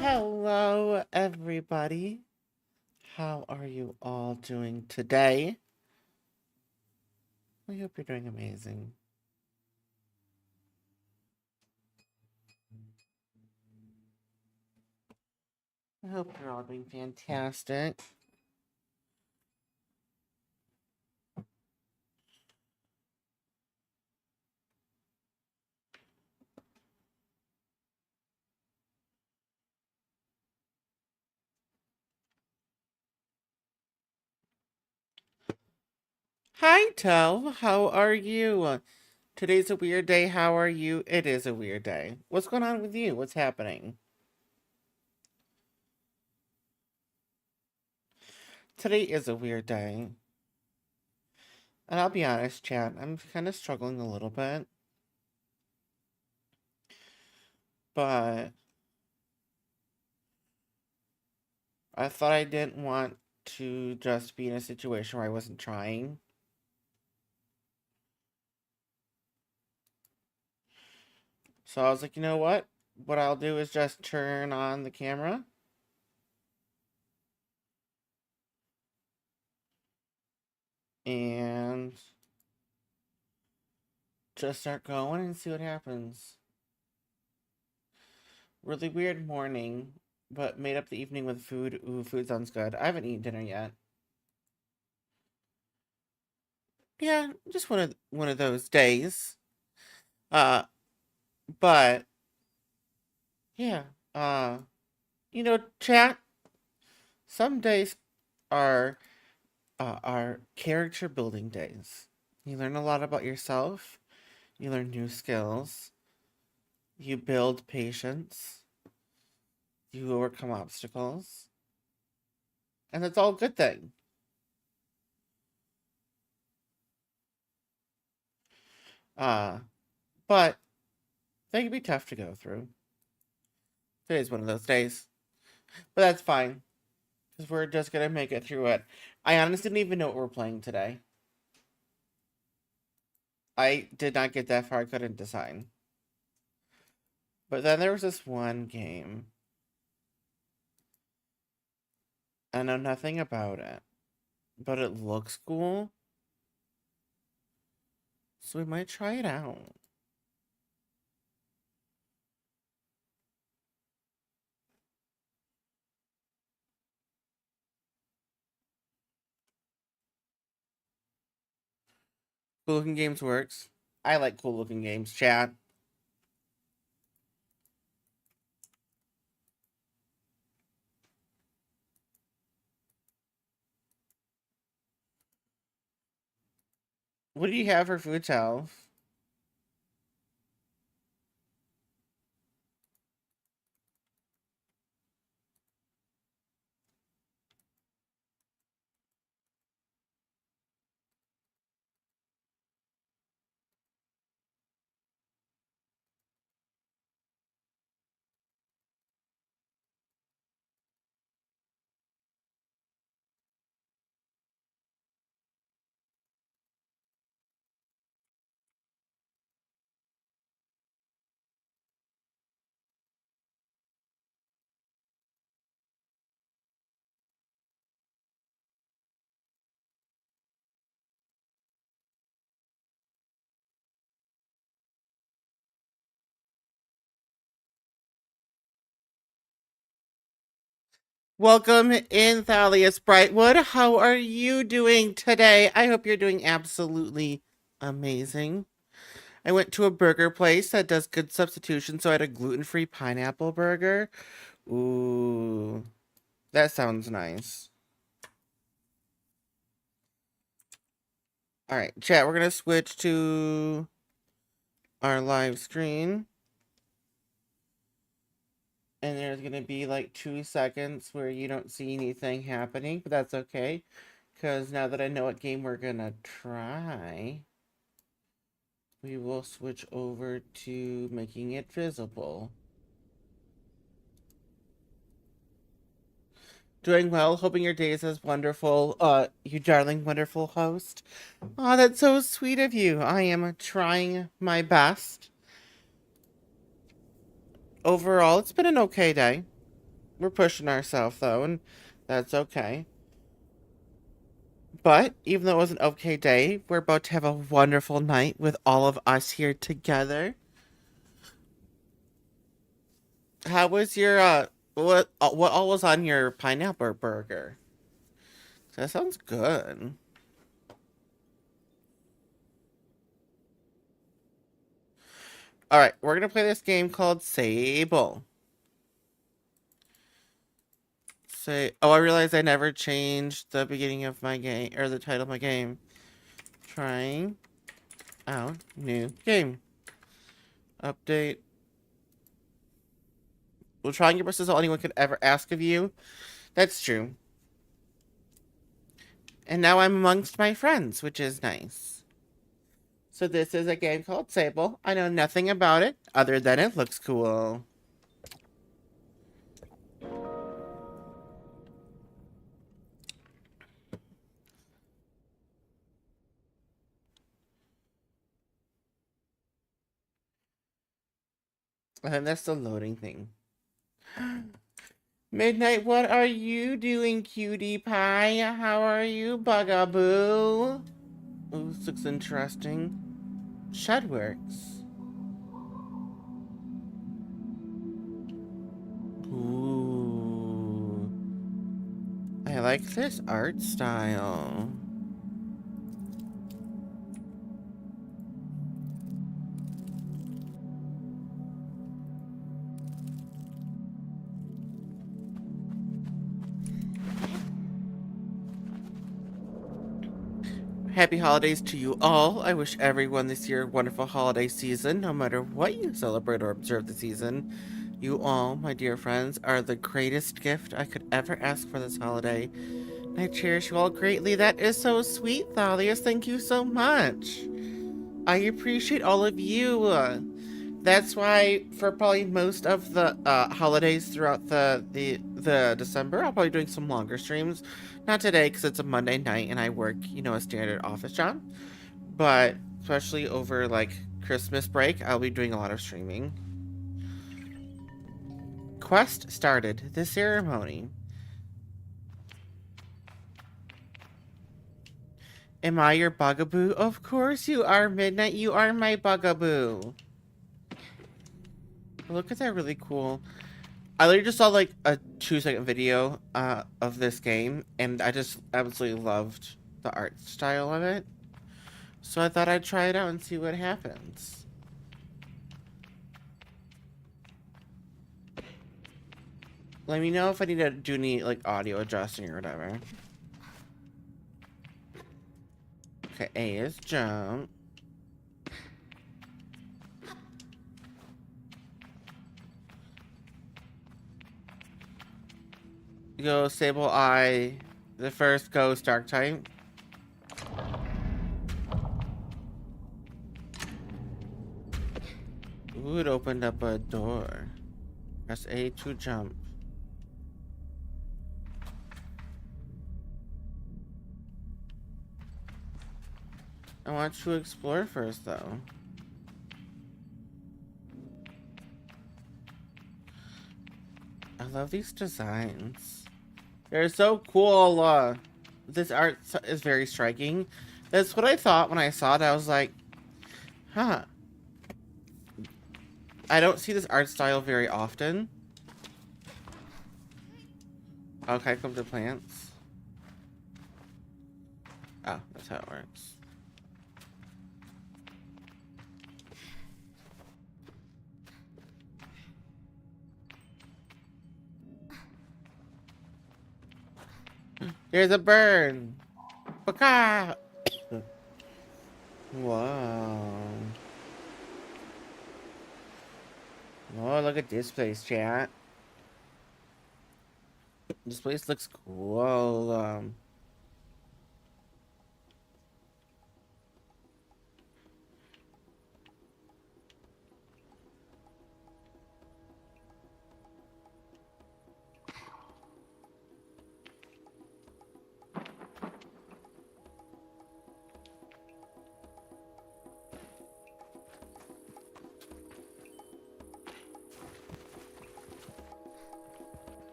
Hello, everybody. How are you all doing today? I hope you're doing amazing. I hope you're all doing fantastic. Hi, Tel. How are you? Today's a weird day. How are you? It is a weird day. What's going on with you? What's happening? Today is a weird day. And I'll be honest, chat, I'm kind of struggling a little bit. But I thought I didn't want to just be in a situation where I wasn't trying. So I was like, you know what? What I'll do is just turn on the camera and just start going and see what happens. Really weird morning, but made up the evening with food. Ooh, food sounds good. I haven't eaten dinner yet. Yeah, just one of those days. Uh, but yeah, uh, chat. Some days are character building days. You learn a lot about yourself. You learn new skills. You build patience. You overcome obstacles. And that's all a good thing. Uh, but they can be tough to go through. Today's one of those days. But that's fine. Because we're just gonna make it through it. I honestly didn't even know what we're playing today. I did not get that far, I couldn't decide. But then there was this one game. I know nothing about it. But it looks cool. So we might try it out. Cool looking games works. I like cool looking games, chat. What do you have for food, Tal? Welcome in, Thalius Brightwood. How are you doing today? I hope you're doing absolutely amazing. I went to a burger place that does good substitution, so I had a gluten-free pineapple burger. Ooh, that sounds nice. All right, chat, we're going to switch to our live screen. And there's going to be like 2 seconds where you don't see anything happening, but that's okay. Because now that I know what game we're going to try, we will switch over to making it visible. Doing well, hoping your day is as wonderful, you darling, wonderful host. Oh, that's so sweet of you. I am trying my best. Overall, it's been an okay day. We're pushing ourselves, though, and that's okay. But even though it was an okay day, we're about to have a wonderful night with all of us here together. How was your what all was on your pineapple burger? That sounds good. All right, we're gonna play this game called Sable. Say, oh, I realized I never changed the beginning of my game or the title of my game. Trying out new game. Update. Well, trying your best is all anyone could ever ask of you. That's true. And now I'm amongst my friends, which is nice. So this is a game called Sable. I know nothing about it other than it looks cool. I think that's the loading thing. Midnight, what are you doing, cutie pie? How are you, bugaboo? Oh, this looks interesting. Shedworks. Ooh. I like this art style. Happy holidays to you all. I wish everyone this year a wonderful holiday season, no matter what you celebrate or observe the season. You all, my dear friends, are the greatest gift I could ever ask for this holiday. I cherish you all greatly. That is so sweet, Thalius. Thank you so much. I appreciate all of you. That's why for probably most of the holidays throughout the December, I'll probably be doing some longer streams. Not today because it's a Monday night and I work, a standard office job. But especially over like Christmas break, I'll be doing a lot of streaming. Quest started. The ceremony. Am I your bugaboo? Of course you are, Midnight. You are my bugaboo. Look at that really cool. I literally just saw like a 2-second video of this game, and I just absolutely loved the art style of it. So I thought I'd try it out and see what happens. Let me know if I need to do any like audio adjusting or whatever. Okay, A is jump. Go Sable Eye, the first ghost dark type. Ooh, it opened up a door. Press A to jump. I want to explore first, though. I love these designs. They're so cool. This art is very striking. That's what I thought when I saw it. I was like, huh. I don't see this art style very often. Okay, come to plants. Oh, that's how it works. There's a bird. Baka! Wow. Oh, look at this place, chat. This place looks cool.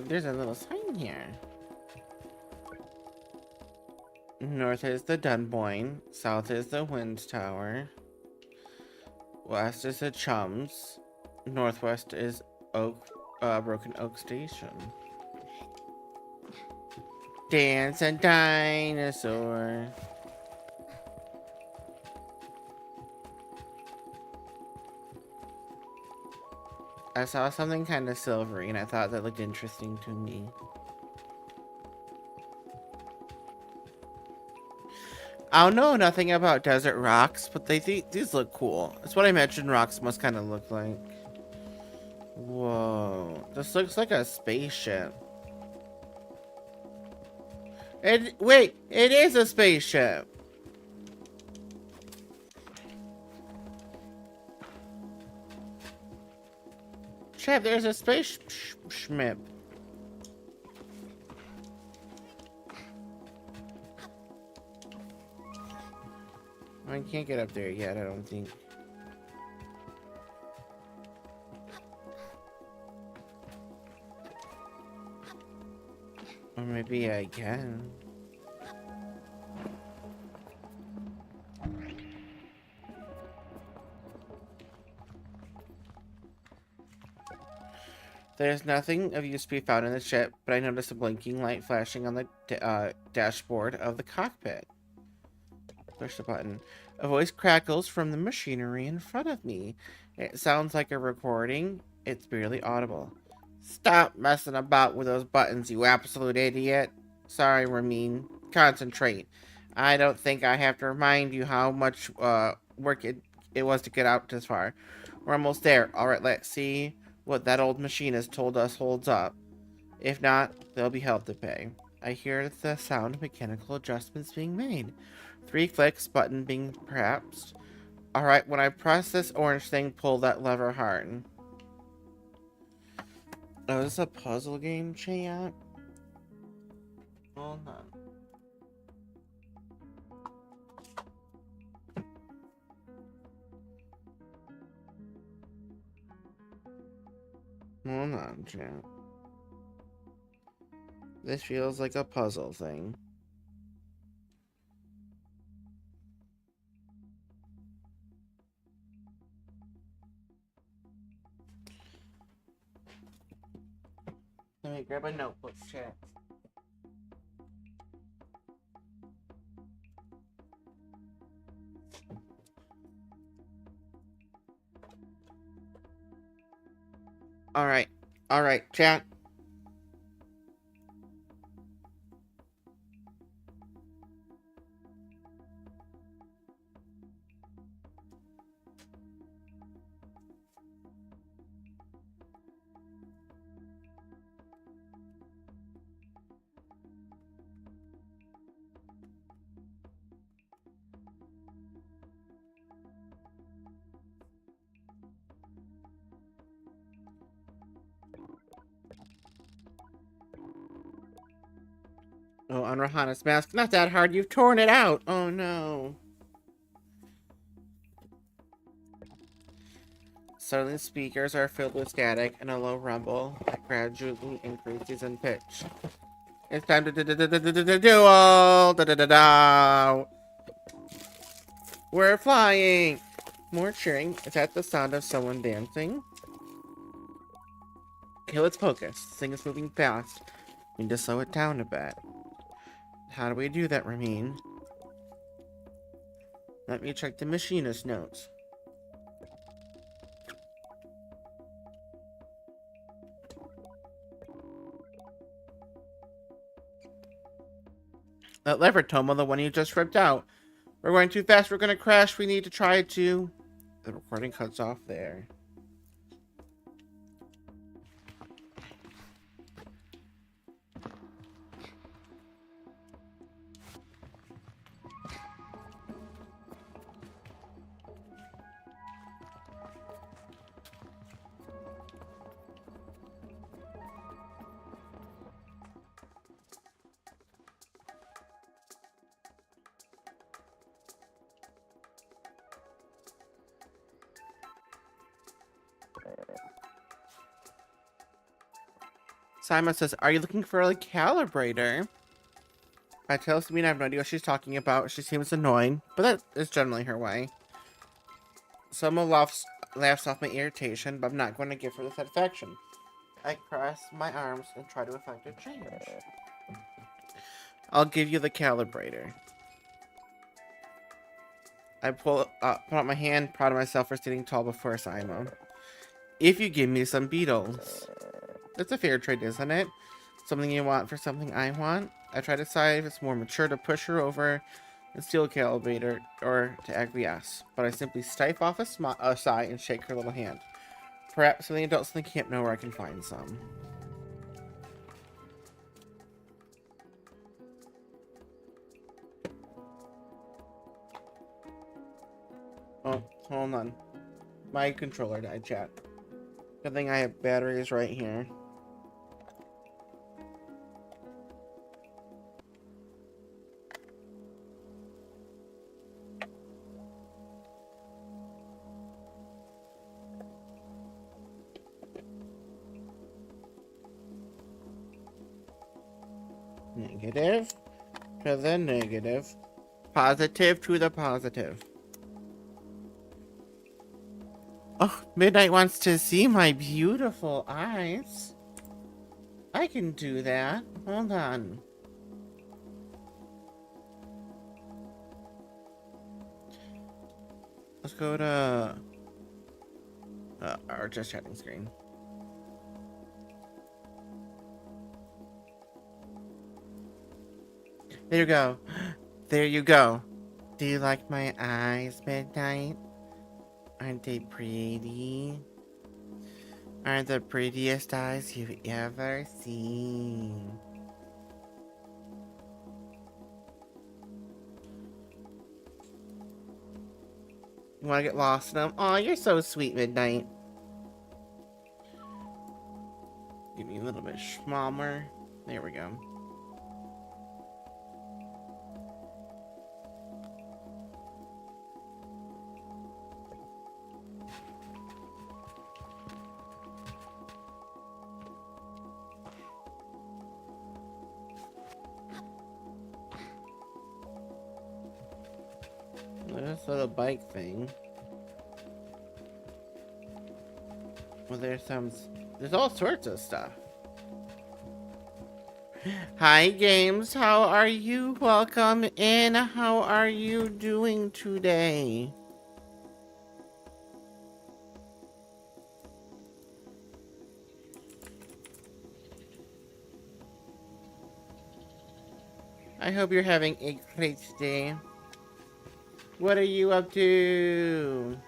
there's a little sign here. North is the Dunboyne. South is the Wind Tower. West is the Chums. Northwest is Broken Oak Station. Dance and dinosaur. I saw something kind of silvery and I thought that looked interesting to me. I don't know nothing about desert rocks, but these look cool. That's what I imagine rocks must kind of look like. Whoa, this looks like a spaceship. Wait, it is a spaceship. Chef, there's a space schmip. I can't get up there yet, I don't think. Or maybe I can. There's nothing of use to be found in the ship, but I noticed a blinking light flashing on the dashboard of the cockpit. Push the button. A voice crackles from the machinery in front of me. It sounds like a recording. It's barely audible. Stop messing about with those buttons, you absolute idiot. Sorry, Ramin. Concentrate. I don't think I have to remind you how much work it was to get out this far. We're almost there. Alright, let's see what that old machinist told us holds up. If not, there'll be hell to pay. I hear the sound of mechanical adjustments being made. 3 clicks, button being perhaps. Alright, when I press this orange thing, pull that lever hard. Oh, is this a puzzle game, chat? Hold on. Hold on, chat. This feels like a puzzle thing. Let me grab a notebook, chat. Alright, chat. Oh, on Rahana's mask. Not that hard. You've torn it out. Oh, no. Suddenly, the speakers are filled with static and a low rumble that gradually increases in pitch. It's time to duel! Da-da-da-da! We're flying! More cheering. Is that the sound of someone dancing? Okay, let's focus. This thing is moving fast. We need to slow it down a bit. How do we do that, Ramin? Let me check the machinist notes. That lever, Tomo, the one you just ripped out. We're going too fast, we're gonna crash, we need to try to... The recording cuts off there. Simon says, are you looking for a calibrator? I tell Sabine I have no idea what she's talking about. She seems annoying, but that is generally her way. Someone laughs off my irritation, but I'm not going to give her the satisfaction. I cross my arms and try to effect a change. I'll give you the calibrator. I pull out my hand, proud of myself for standing tall before Simon. If you give me some beetles. It's a fair trade, isn't it? Something you want for something I want. I try to decide if it's more mature to push her over and steal a calibrator or to acquiesce, but I simply stife off a sigh and shake her little hand. Perhaps some of the adults in the camp know where I can find some. Oh, hold on. My controller died, chat. Good thing I have batteries right here. Negative to the negative. Positive to the positive. Oh, Midnight wants to see my beautiful eyes. I can do that. Hold on. Let's go to our just chatting screen. There you go. There you go. Do you like my eyes, Midnight? Aren't they pretty? Aren't the prettiest eyes you've ever seen? You want to get lost in them? Aw, you're so sweet, Midnight. Give me a little bit smaller. There we go. This little bike thing. Well, there's all sorts of stuff. Hi, Games. How are you? Welcome in. How are you doing today? I hope you're having a great day. What are you up to?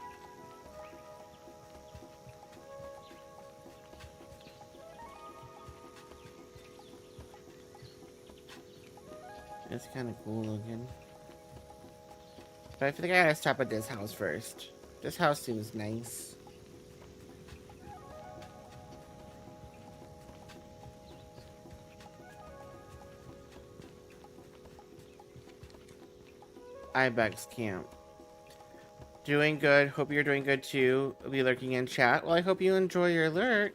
It's kind of cool looking. But I feel like I gotta stop at this house first. This house seems nice. Ibex camp. Doing good. Hope you're doing good too. I'll be lurking in chat. Well, I hope you enjoy your lurk.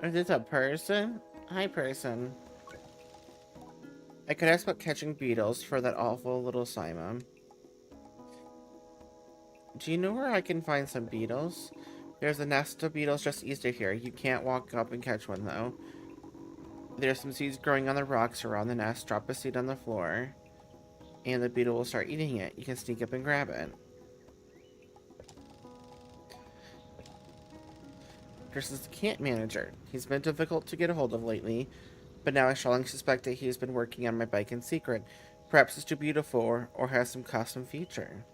Is this a person? Hi, person. I could ask about catching beetles for that awful little Simon. Do you know where I can find some beetles? There's a nest of beetles just east of here. You can't walk up and catch one, though. There's some seeds growing on the rocks around the nest. Drop a seed on the floor, and the beetle will start eating it. You can sneak up and grab it. Chris is the camp manager. He's been difficult to get a hold of lately, but now I strongly suspect that he's been working on my bike in secret. Perhaps it's too beautiful or has some custom feature.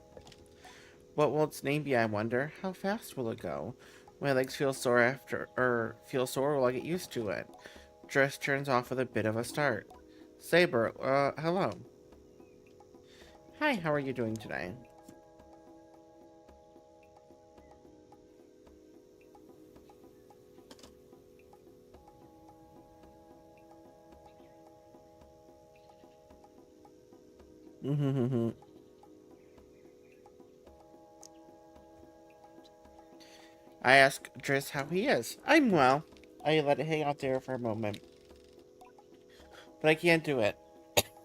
What will its name be, I wonder? How fast will it go? My legs feel sore will I get used to it? Dress turns off with a bit of a start. Saber, hello. Hi, how are you doing today? I ask Driss how he is. I'm well. I let it hang out there for a moment. But I can't do it.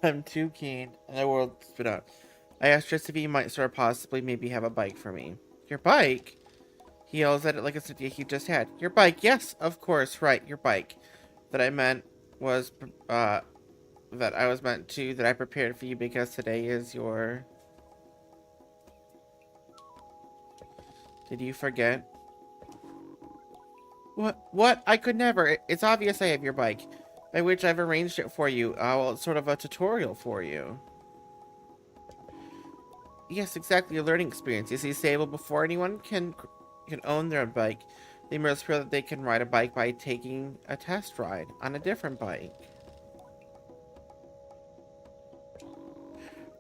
I'm too keen, and the world spit out. I asked Driss if he might sort of possibly maybe have a bike for me. Your bike? He yells at it like it's an idea he just had. Your bike, yes, of course, right, your bike. That I meant was, that I prepared for you because today is your... Did you forget? What? I could never. It's obvious I have your bike. By which I've arranged it for you. Well, it's sort of a tutorial for you. Yes, exactly, a learning experience. You see, stable before anyone can own their bike. They must feel that they can ride a bike by taking a test ride on a different bike.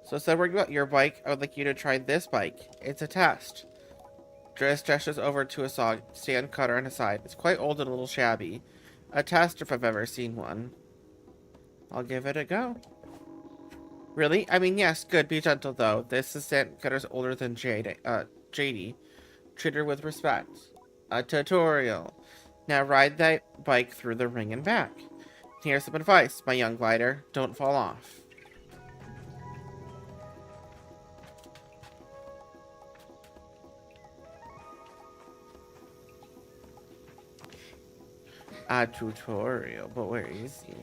So instead of worrying about your bike, I would like you to try this bike. It's a test. Dress gestures over to a sand cutter on his side. It's quite old and a little shabby. A test if I've ever seen one. I'll give it a go. Really? I mean, yes, good. Be gentle, though. This sand cutter's older than JD. Treat her with respect. A tutorial. Now ride that bike through the ring and back. Here's some advice, my young glider. Don't fall off. A tutorial, but where is he?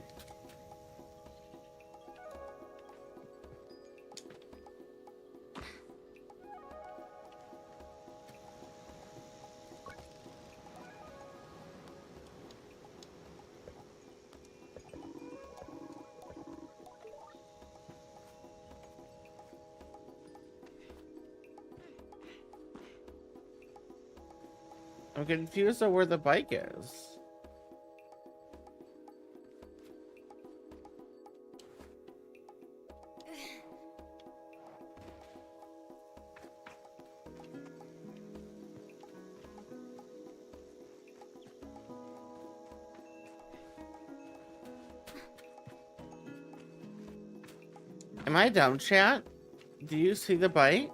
I'm confused on where the bike is. Am I dumb, chat? Do you see the bike?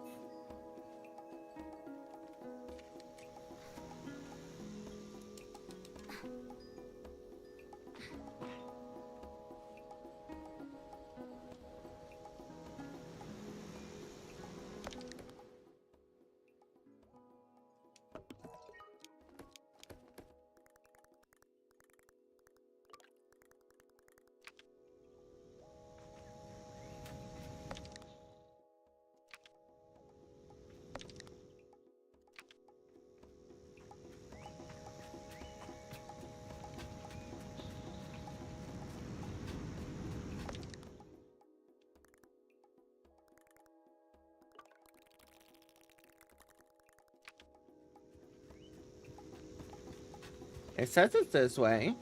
It says it's this way.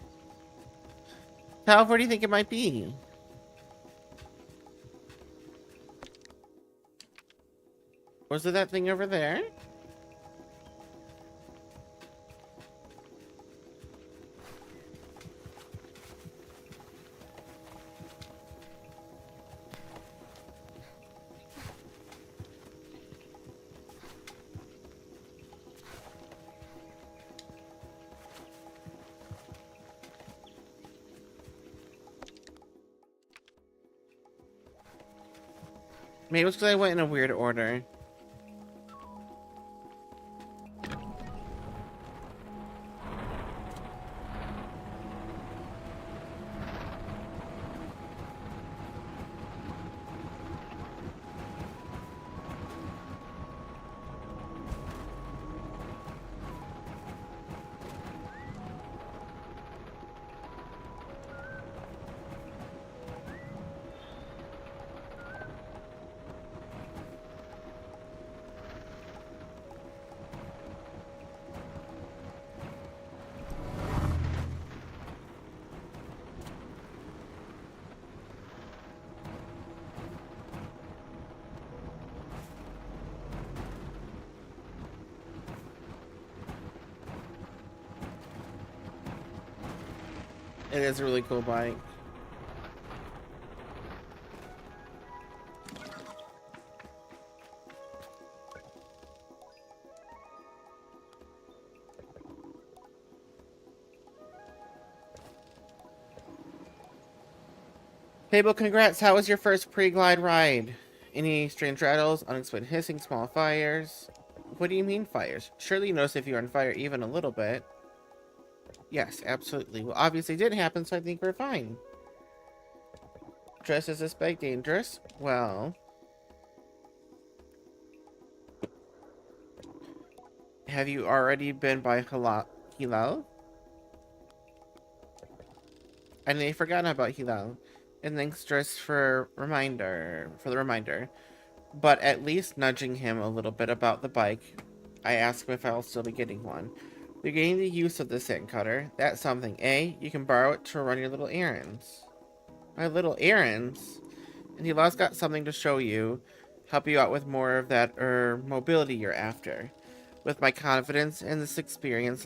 How far do you think it might be? Was it that thing over there? Maybe it's because I went in a weird order. It is a really cool bike. Hey, well, congrats. How was your first pre-glide ride? Any strange rattles, unexplained hissing, small fires? What do you mean fires? Surely you notice if you're on fire even a little bit. Yes, absolutely. Well, obviously it didn't happen, so I think we're fine. Dress is this bag dangerous? Well, have you already been by Hilal? I nearly forgotten about Hilal. And thanks, Dress, for the reminder. But at least nudging him a little bit about the bike. I asked him if I'll still be getting one. You're getting the use of the sand cutter. That's something, eh? You can borrow it to run your little errands. My little errands? And Hilal's got something to show you. Help you out with more of that, mobility you're after. With my confidence and this experience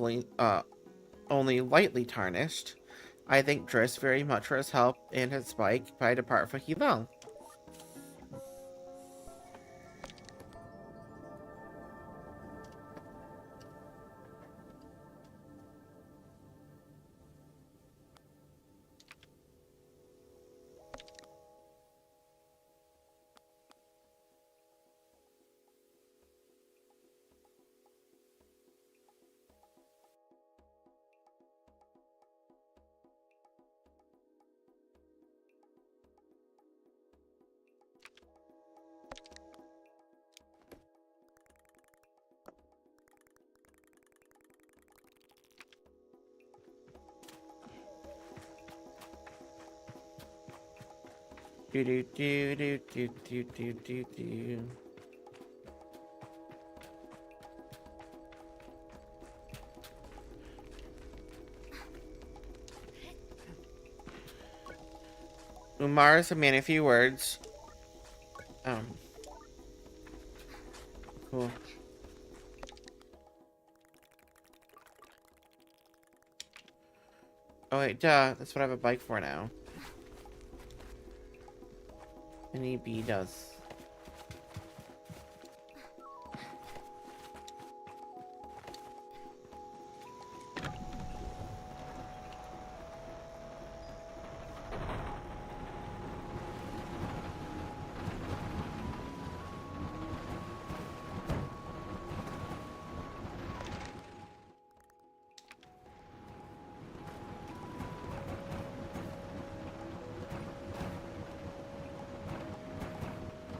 only lightly tarnished, I thank Driss very much for his help and his bike, but I depart for Hilal. Do do do do do do do do do. Umar is a man of few words. Um, cool. Oh wait, duh. That's what I have a bike for now. An EB does.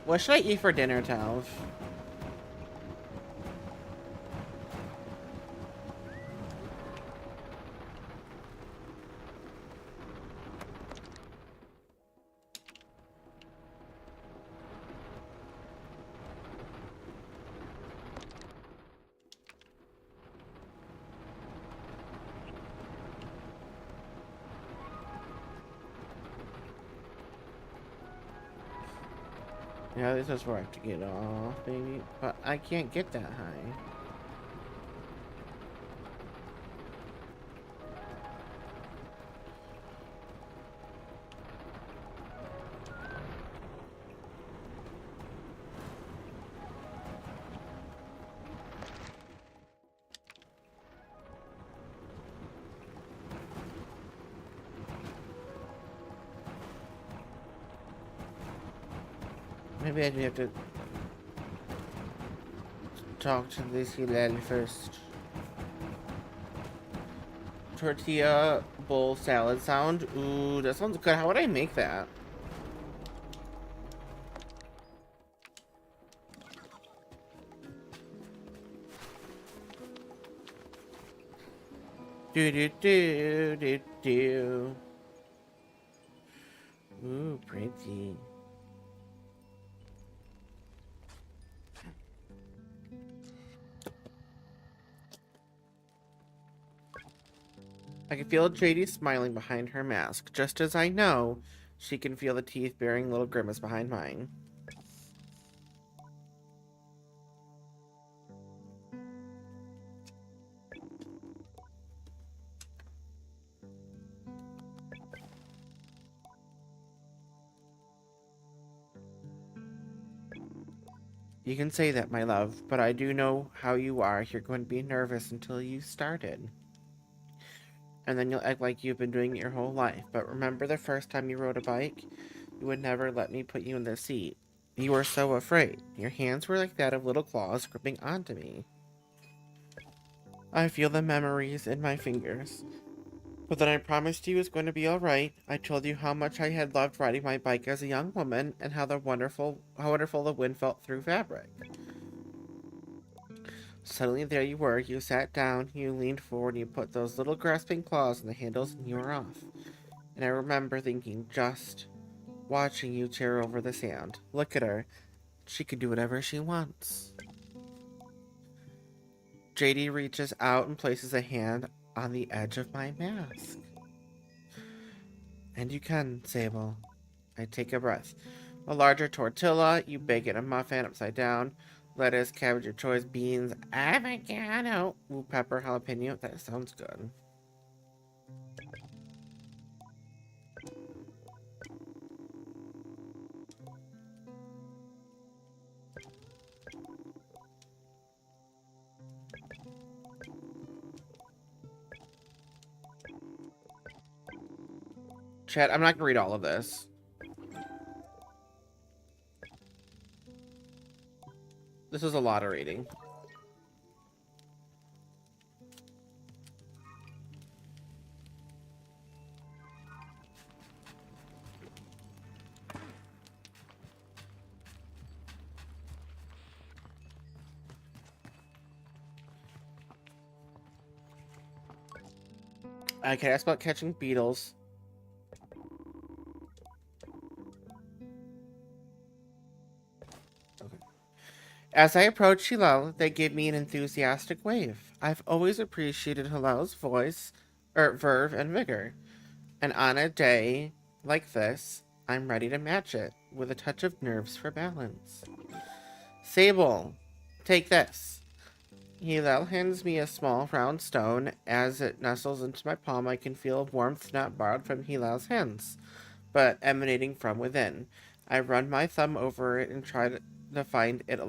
What should I eat for dinner, Tav? Yeah, this is where I have to get off, baby. But I can't get that high. Maybe I do have to talk to this Hilal first. Tortilla bowl salad sound. Ooh, that sounds good. How would I make that? Do do do do do. Ooh, pretty. I can feel JD smiling behind her mask, just as I know she can feel the teeth bearing little grimace behind mine. You can say that, my love, but I do know how you are. You're going to be nervous until you started. And then you'll act like you've been doing it your whole life. But remember the first time you rode a bike? you would never let me put you in the seat. You were so afraid. Your hands were like that of little claws gripping onto me. I feel the memories in my fingers. But then I promised you it was going to be alright. I told you how much I had loved riding my bike as a young woman and how wonderful the wind felt through fabric. Suddenly there you were. You sat down, you leaned forward, and you put those little grasping claws on the handles, and you were off. And I remember thinking, just watching you tear over the sand. Look at her. She can do whatever she wants. JD reaches out and places a hand on the edge of my mask. And you can, Sable. I take a breath. A larger tortilla, you bake it in a muffin upside down. Lettuce, cabbage, your choice, beans, avocado, ooh, pepper, jalapeno. That sounds good. Chat, I'm not gonna read all of this. This is a lot of reading. I can ask about catching beetles. Okay. As I approached Hilal, they gave me an enthusiastic wave. I've always appreciated Hilal's voice, verve, and vigor. And on a day like this, I'm ready to match it with a touch of nerves for balance. Sable, take this. Hilal hands me a small round stone. As it nestles into my palm, I can feel a warmth not borrowed from Hilal's hands, but emanating from within. I run my thumb over it and try to find it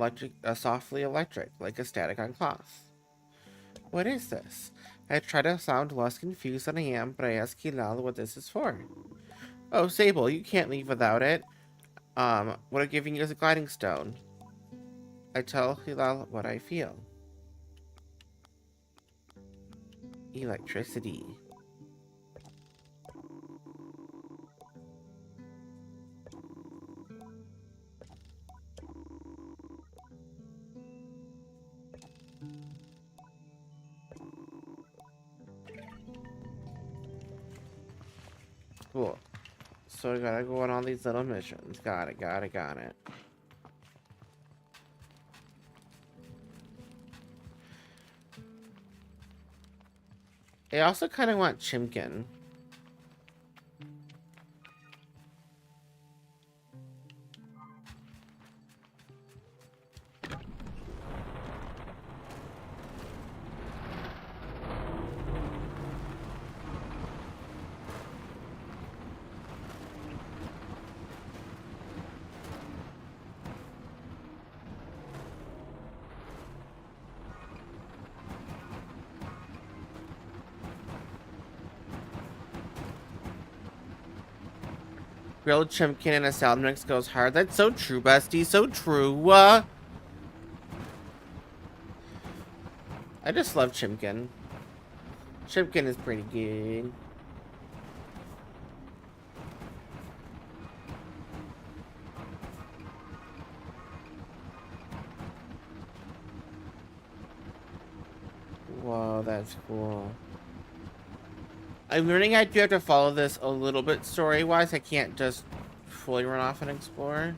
softly electric, like a static on cloth. What is this? I try to sound less confused than I am, but I ask Hilal what this is for. Oh, Sable, you can't leave without it. What I'm giving you is a gliding stone. I tell Hilal what I feel. Electricity. Cool. So I gotta go on all these little missions. Got it. I also kind of want Chimkin. Grilled Chimkin and a salad mix goes hard. That's so true, bestie. So true. I just love Chimkin. Chimkin is pretty good. Whoa, that's cool. I'm learning I do have to follow this a little bit story-wise. I can't just fully run off and explore.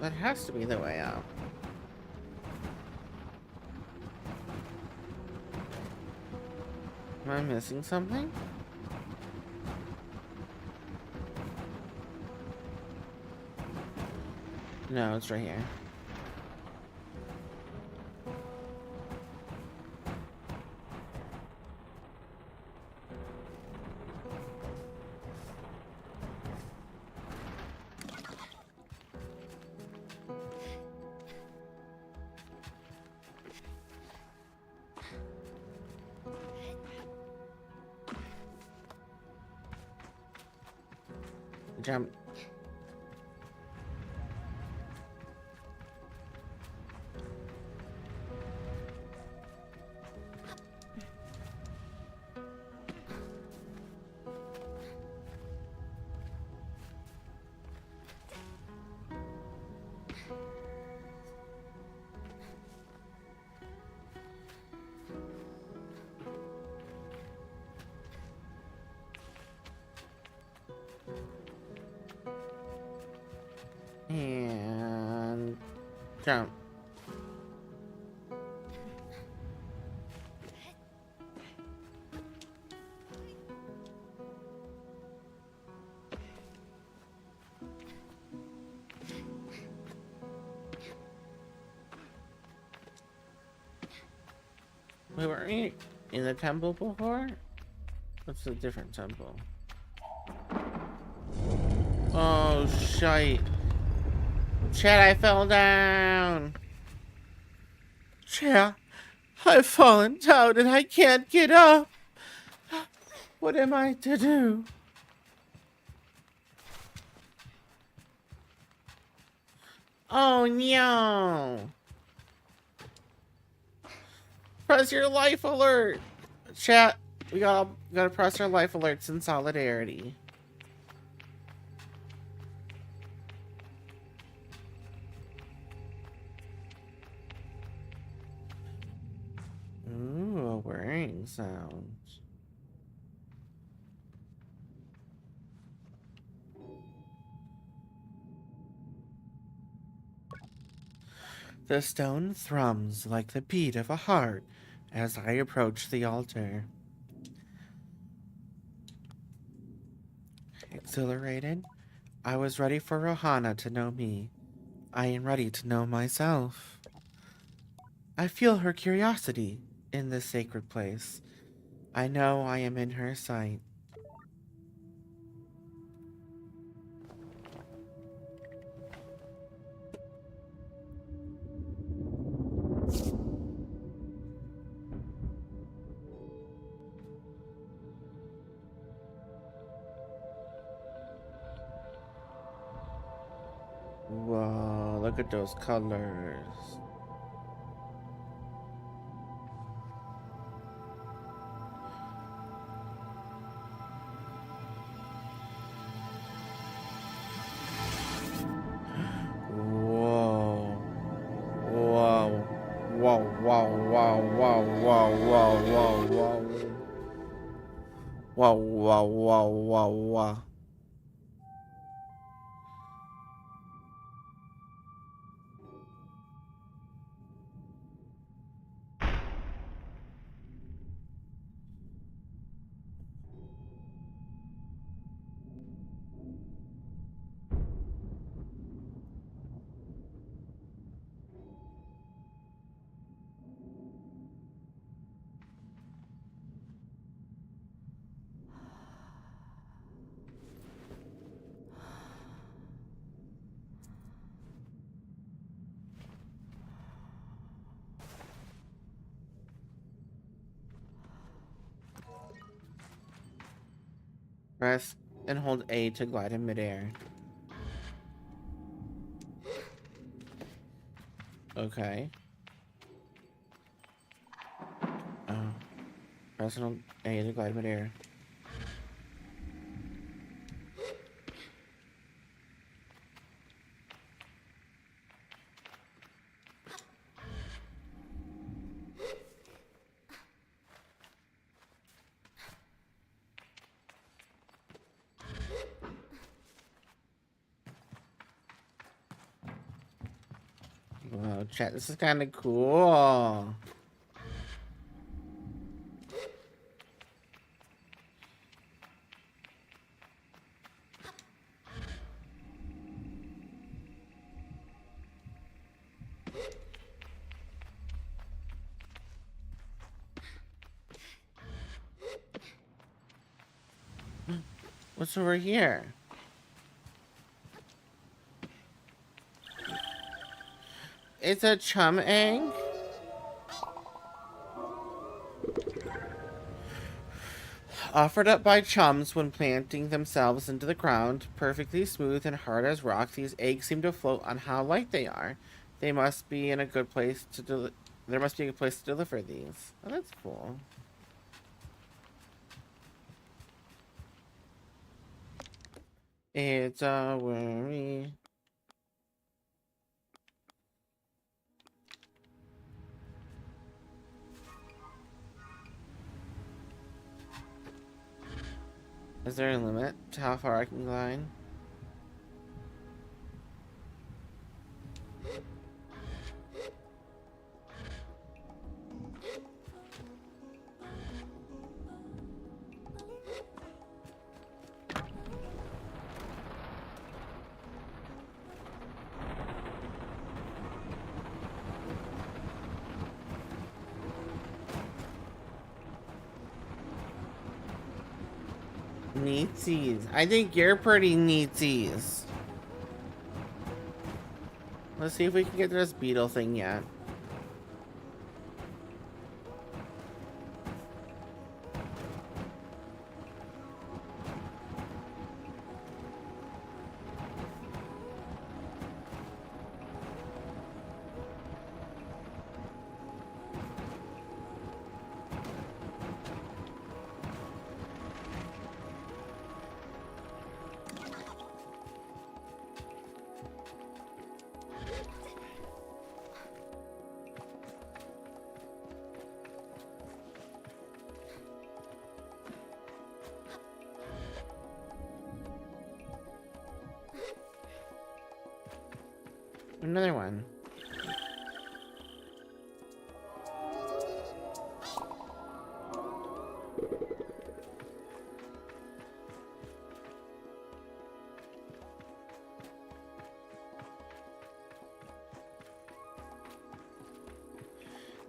That has to be the way out. Am I missing something? No, it's right here. Jump. And jump. We were in the temple before? What's a different temple? Oh, shite. Chad, I fell down. Chad, I've fallen down and I can't get up. What am I to do? Oh, no. Press your life alert. Chat, we gotta press our life alerts in solidarity. Ooh, a whirring sound. The stone thrums like the beat of a heart as I approach the altar. Exhilarated, I was ready for Rohana to know me. I am ready to know myself. I feel her curiosity in this sacred place. I know I am in her sight. Whoa, look at those colors. Whoa. Whoa. Whoa, whoa, whoa, whoa, whoa, whoa, whoa, whoa. Whoa, whoa, whoa, whoa, whoa. Press and hold A to glide in midair. Okay. Press and hold A to glide in midair. Wow, chat, this is kind of cool. What's over here? It's a chum egg? Offered up by chums when planting themselves into the ground, perfectly smooth and hard as rock, these eggs seem to float on how light they are. They must be in a good place to There must be a good place to deliver these. Oh, that's cool. It's a worry. Is there a limit to how far I can climb? Neatsies. I think you're pretty neatsies. Let's see if we can get to this beetle thing yet. Another one.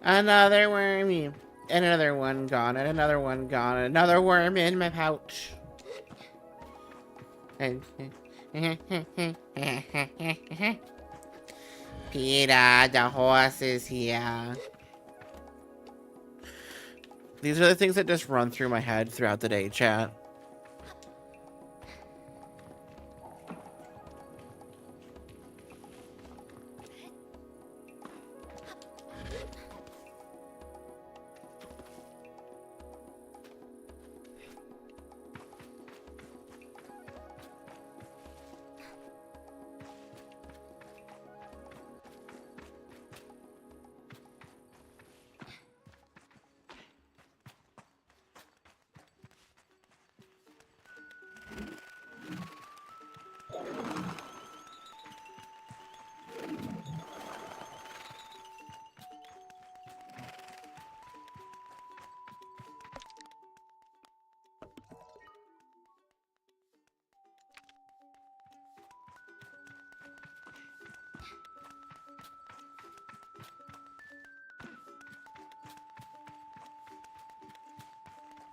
Another wormy. And another one gone. And another one gone. And another worm in my pouch. And Peter, the horse is here. These are the things that just run through my head throughout the day, chat.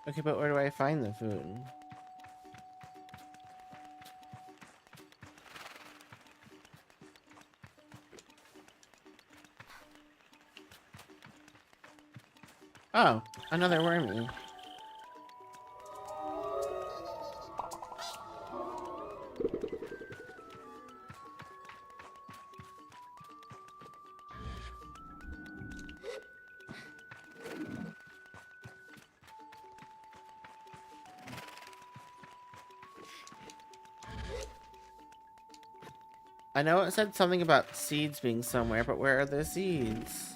Okay, but where do I find the food? Oh, another wormy. I know it said something about seeds being somewhere, but where are the seeds?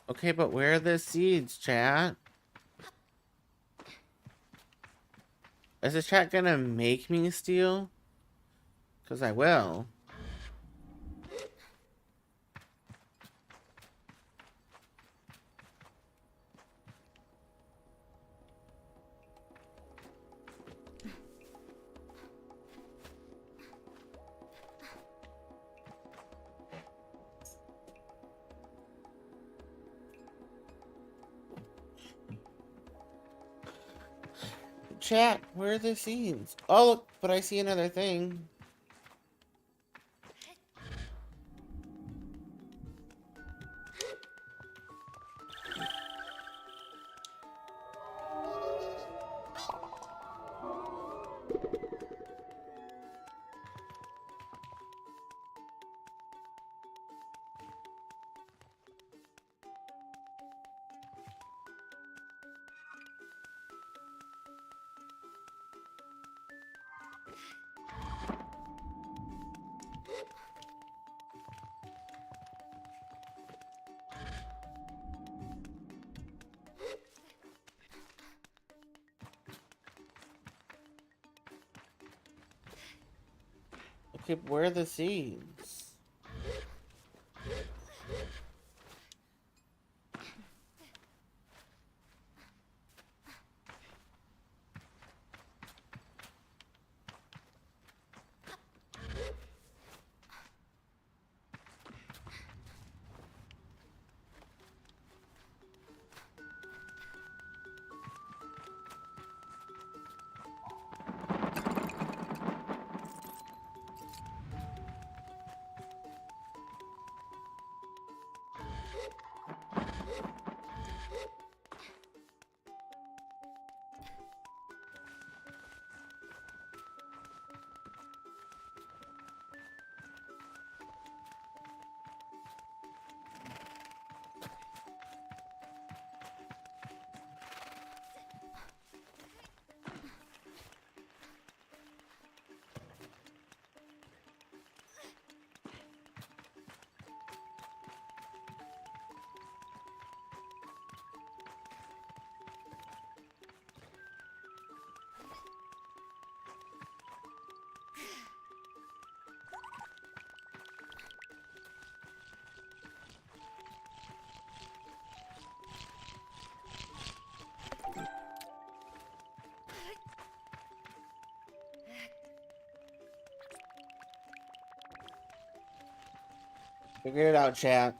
Okay, but where are the seeds, chat? Is this chat gonna make me steal? Because I will. Chat, where are the seeds? Oh, look, but I see another thing. Okay, where are the seeds? Figure it out, chat.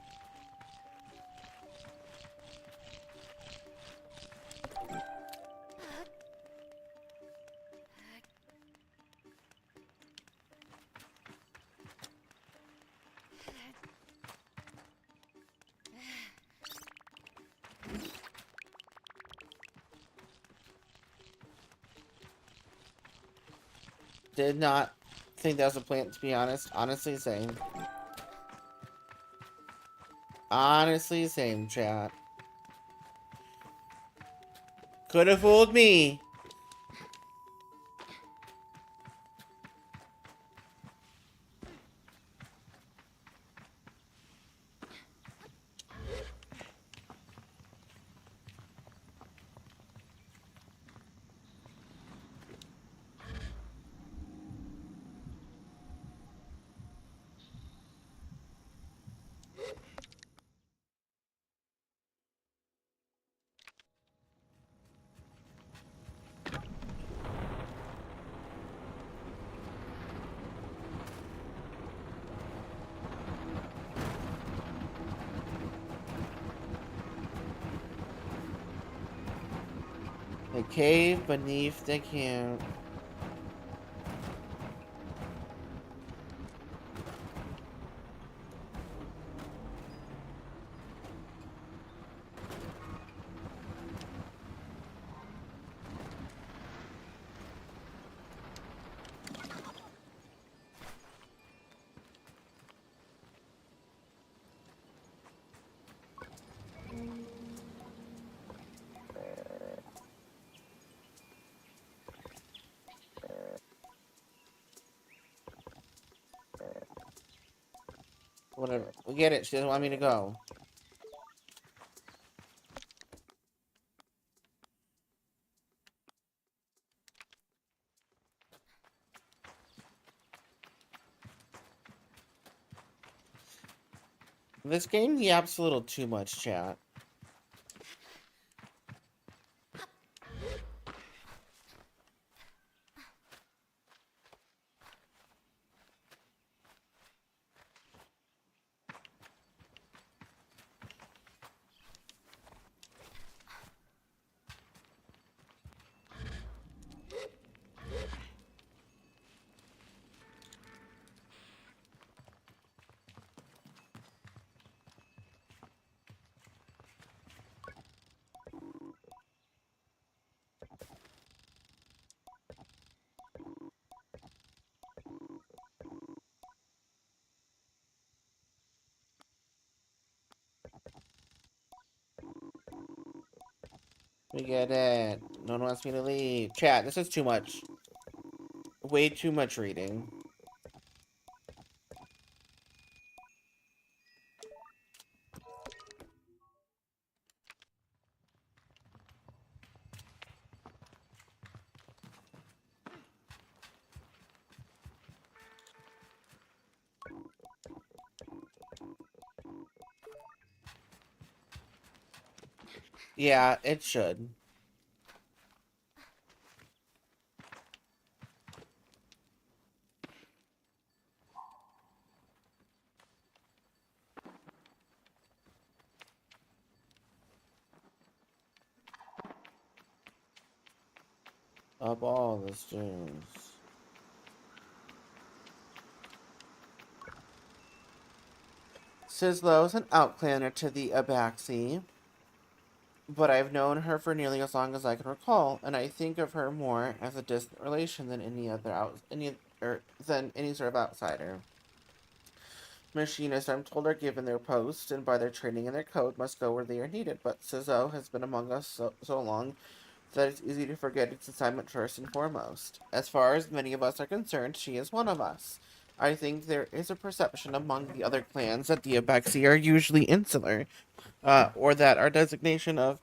Did not think that was a plant, to be honest. Honestly, same. Honestly, same, chat. Could have fooled me. The cave beneath the camp. Whatever. We get it. She doesn't want me to go. This game yaps a little too much, chat. We get it. No one wants me to leave. Chat, this is too much. Way too much reading. Yeah, it should. Up all the stairs. Sislo is an outclanner to the Abaxi, but I've known her for nearly as long as I can recall, and I think of her more as a distant relation than than any sort of outsider. Machinists, I'm told, are given their post, and by their training and their code, must go where they are needed. But Sizzo has been among us so long that it's easy to forget its assignment first and foremost. As far as many of us are concerned, she is one of us. I think there is a perception among the other clans that the Abexi are usually insular, or that our designation of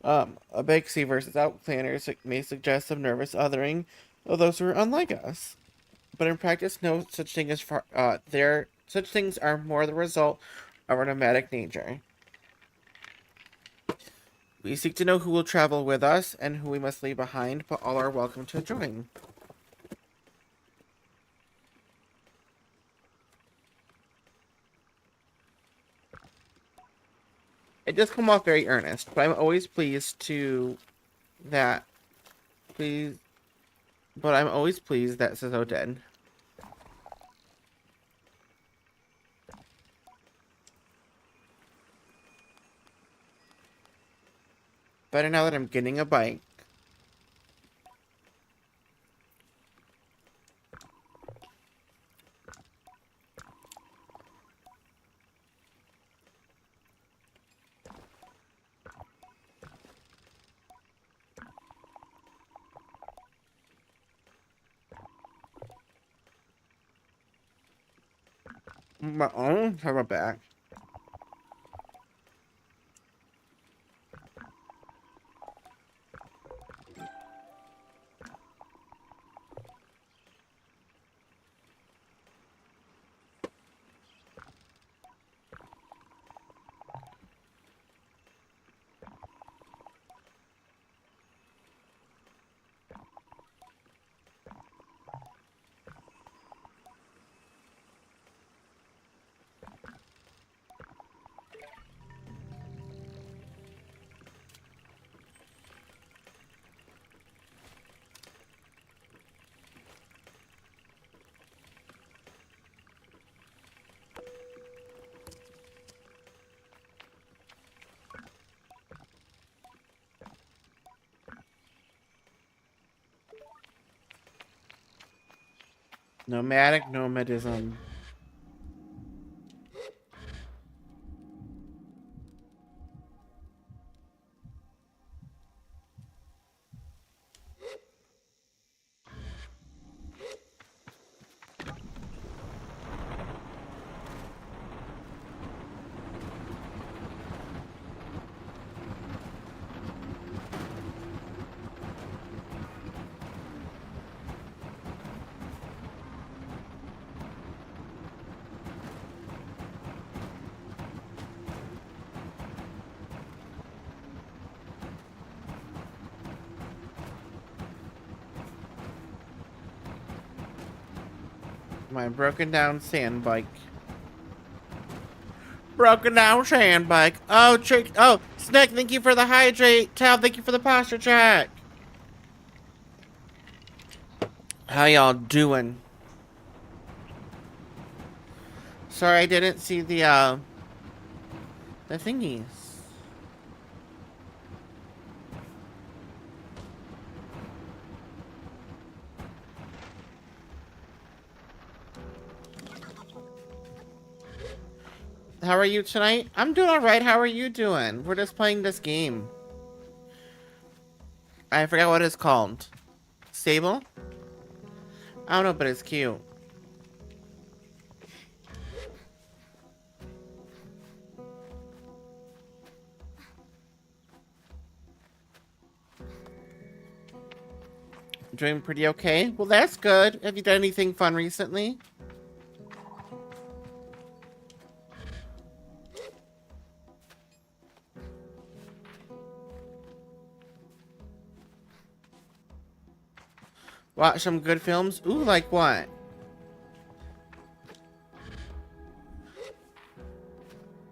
Abexi versus outclanners may suggest some nervous othering of those who are unlike us. But in practice, no such thing as such things are more the result of our nomadic nature. We seek to know who will travel with us and who we must leave behind, but all are welcome to join. It does come off very earnest, but I'm always that please but I'm always pleased that Sizzo did. Better now that I'm getting a bike. My own have a back. Nomadic nomadism. My broken down sand bike. Broken down sand bike. Oh, trick. Oh, Snack, thank you for the hydrate. Tal, thank you for the posture check. How y'all doing? Sorry, I didn't see the thingies. How are you tonight? I'm doing alright. How are you doing? We're just playing this game. I forgot what it's called. Stable? I don't know, but it's cute. Doing pretty okay. Well, that's good. Have you done anything fun recently? Watch some good films? Ooh, like what?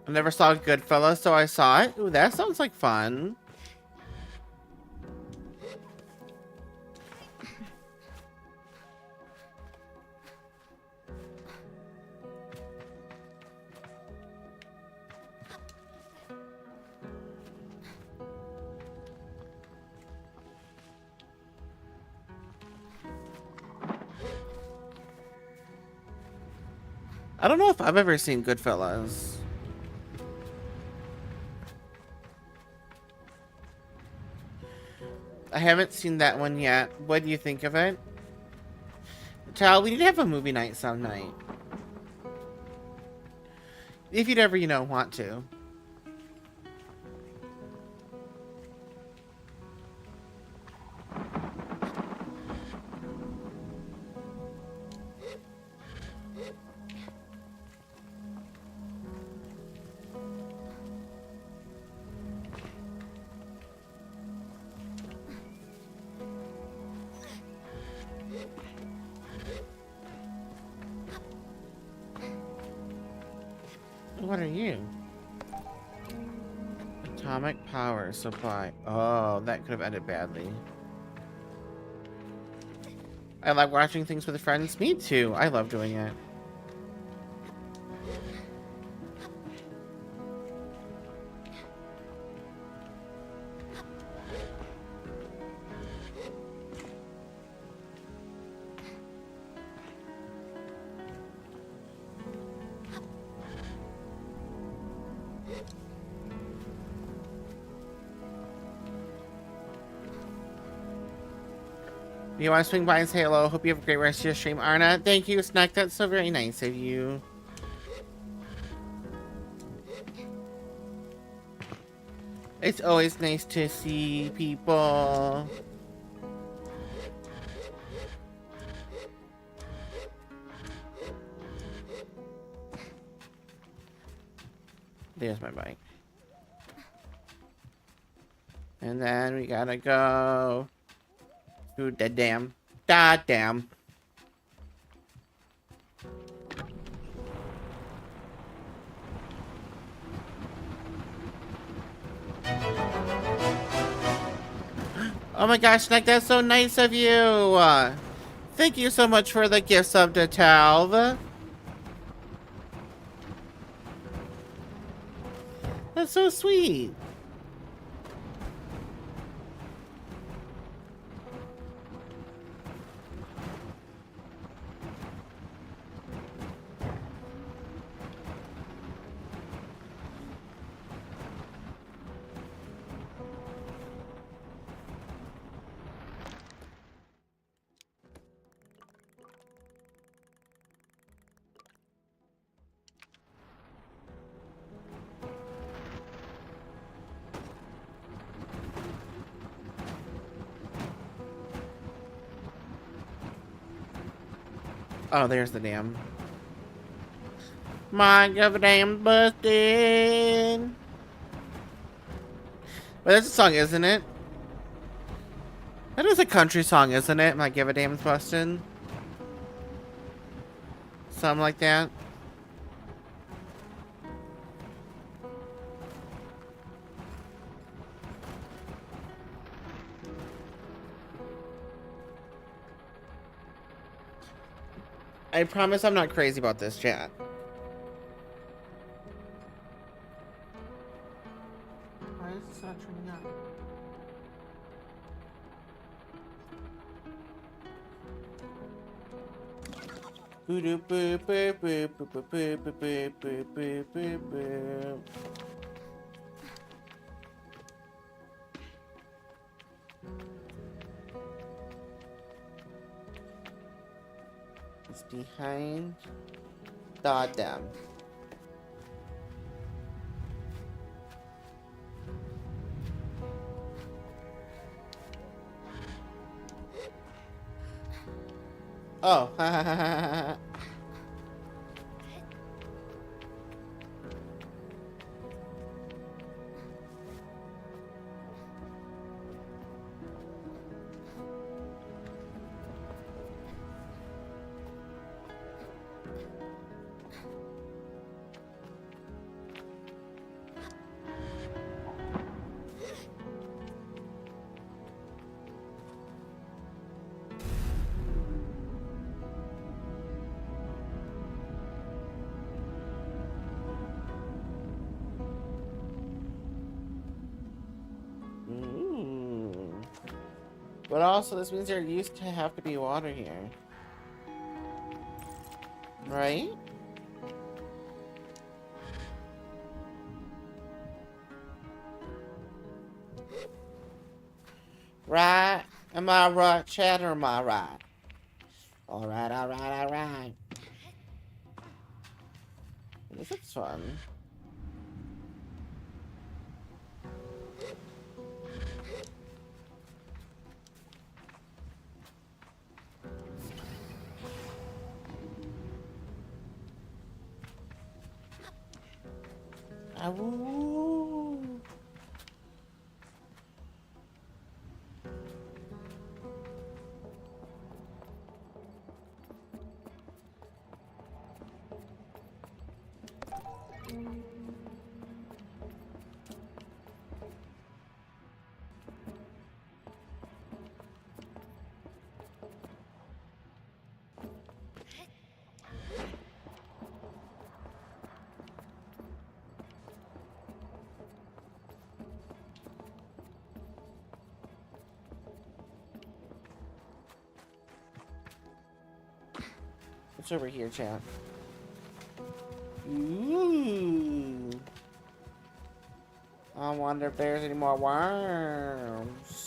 I never saw Goodfellas, so I saw it. Ooh, that sounds like fun. I don't know if I've ever seen Goodfellas. I haven't seen that one yet. What do you think of it? Tal, we need to have a movie night some night. If you'd ever, you know, want to. What are you? Atomic power supply. Oh, that could have ended badly. I like watching things with friends. Me too. I love doing it. You want to swing by and say hello? Hope you have a great rest of your stream, Arna. Thank you, Snack. That's so very nice of you. It's always nice to see people. There's my bike. And then we gotta go to the dam. Da dam. Oh my gosh, Snack, that's so nice of you. Thank you so much for the gift sub to Talv. That's so sweet. Oh, there's the dam. My god, damn busted. Well, that's a song, isn't it? That is a country song, isn't it? My give a damn's busted. Something like that. I promise I'm not crazy about this, chat. Why is this not turning up? It's behind the dam. Oh, ha ha ha ha ha. But also, this means there used to have to be water here. Right? Right? Am I right, Chad, or am I right? Alright, alright, alright. This looks fun. Awoo. What's over here, chat? Ooh. I wonder if there's any more worms.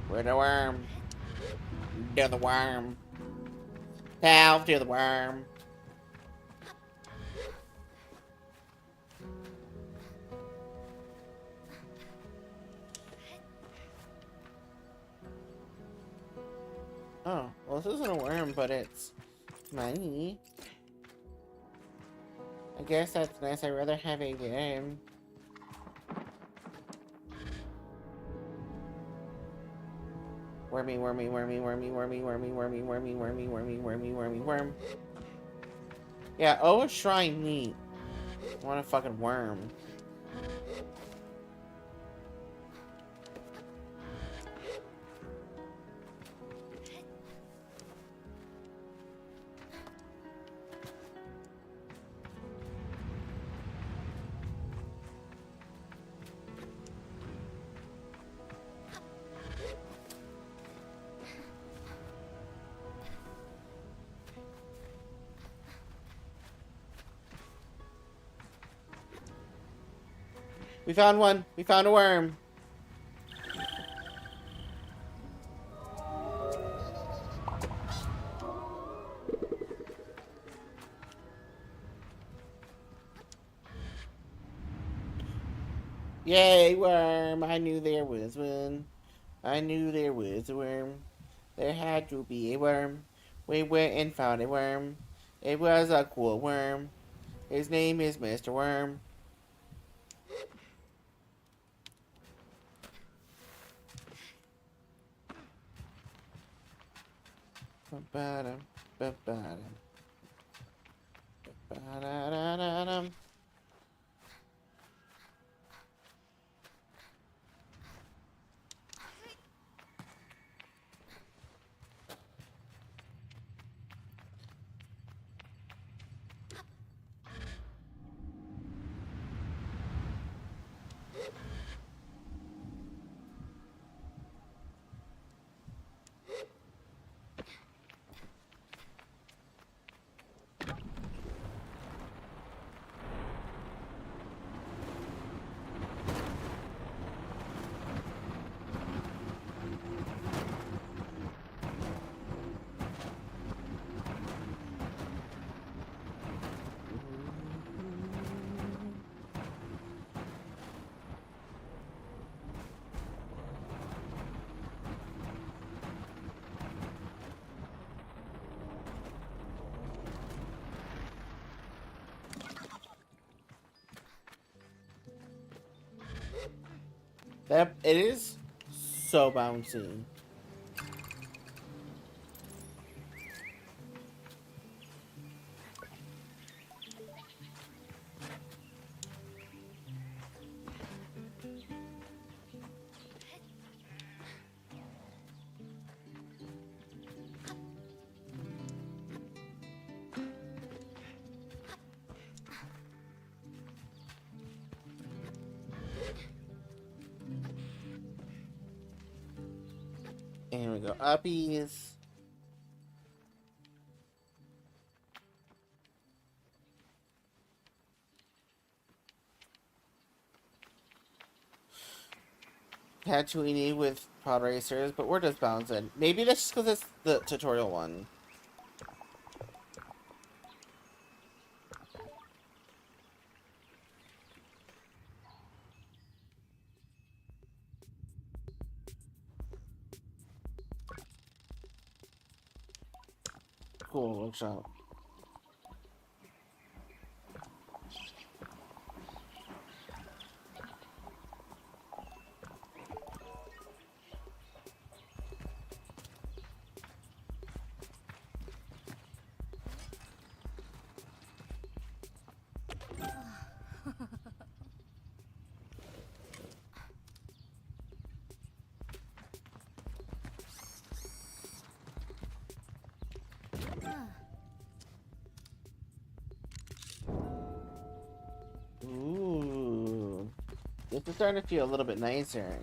Where's the worm? Do the worm. Pal, do the worm. Oh, well, this isn't a worm, but it's money. I guess that's nice. I'd rather have a worm. Wormy, wormy, wormy, wormy, wormy, wormy, wormy, wormy, wormy, wormy, wormy, wormy, worm. Yeah, oh, shrine meat. I want a fucking worm. We found one. We found a worm. Yay, worm. I knew there was one. I knew there was a worm. There had to be a worm. We went and found a worm. It was a cool worm. His name is Mr. Worm. Ba-ba-dum, ba-ba-dum, ba-da-da-da-dum. That it is so bouncy. And here we go. Uppies. Tatooine with pod racers, but where does Bounds in? Maybe that's just because it's the tutorial one. Cool workshop. Ooh. This is starting to feel a little bit nicer.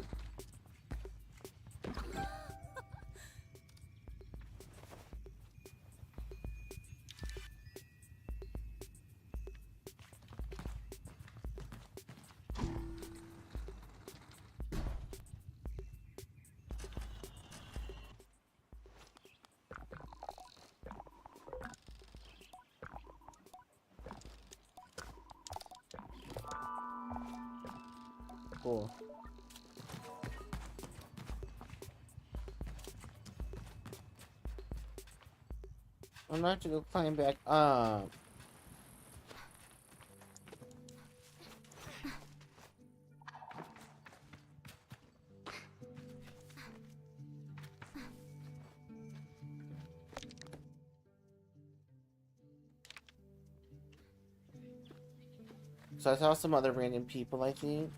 Cool. I'm gonna have to go climb back up. So I saw some other random people, I think.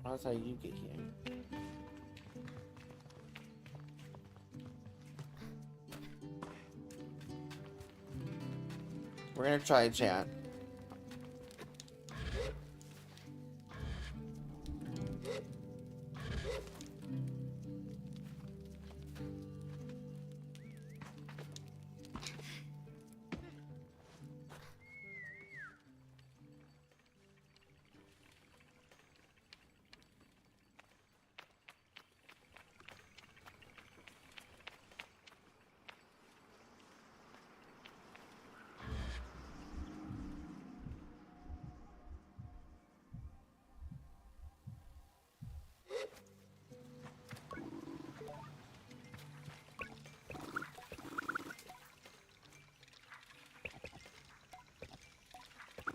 That's how you get here. We're gonna try chat.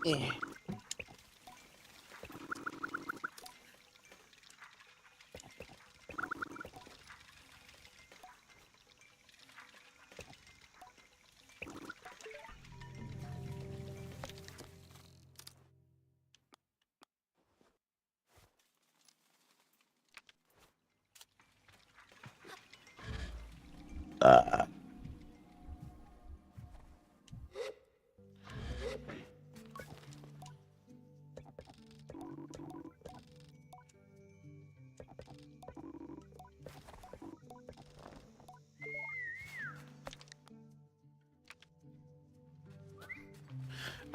Eh.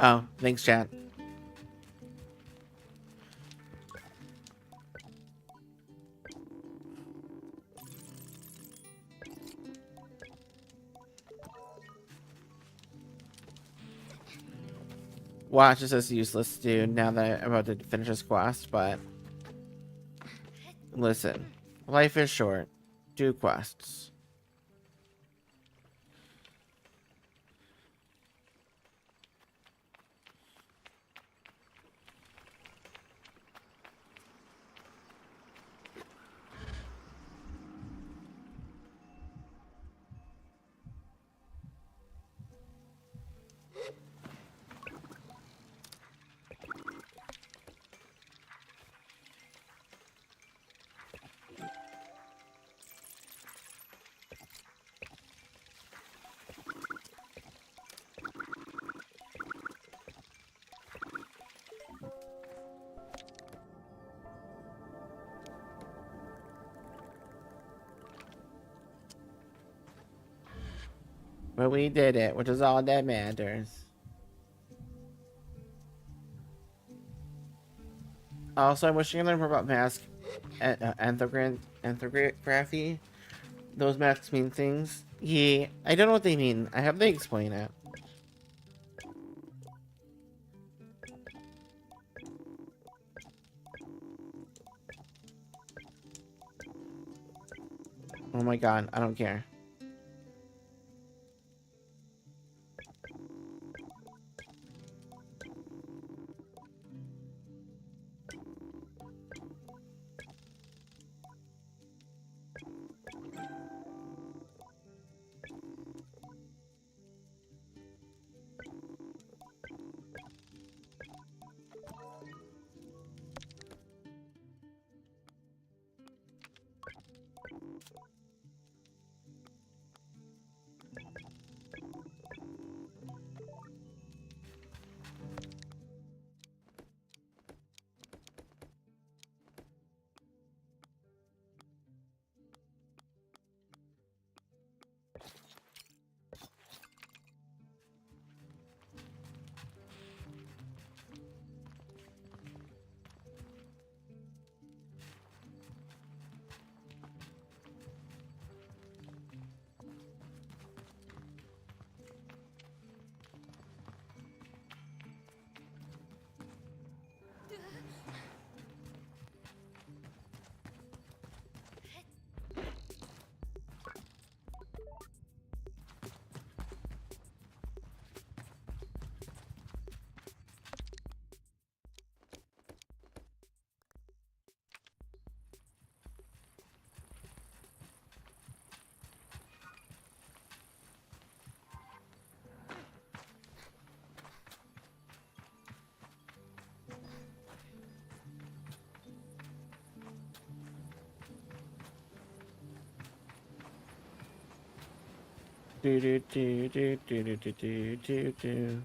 Oh, thanks, chat. Watch is as useless, dude, now that I'm about to finish this quest, but listen, life is short. Do quests. But we did it, which is all that matters. Also, I'm wishing I learned more about mask anthropography. Those masks mean things. Yeah, I don't know what they mean. I have to explain it. Oh my god, I don't care. Do do do do do do do do do do.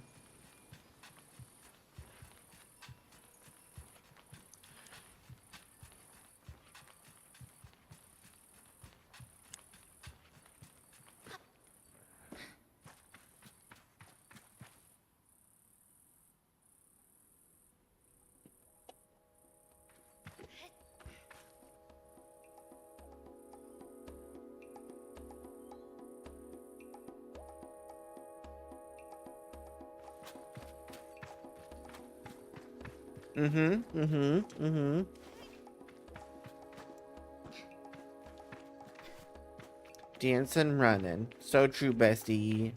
Dancing, running. So true, bestie.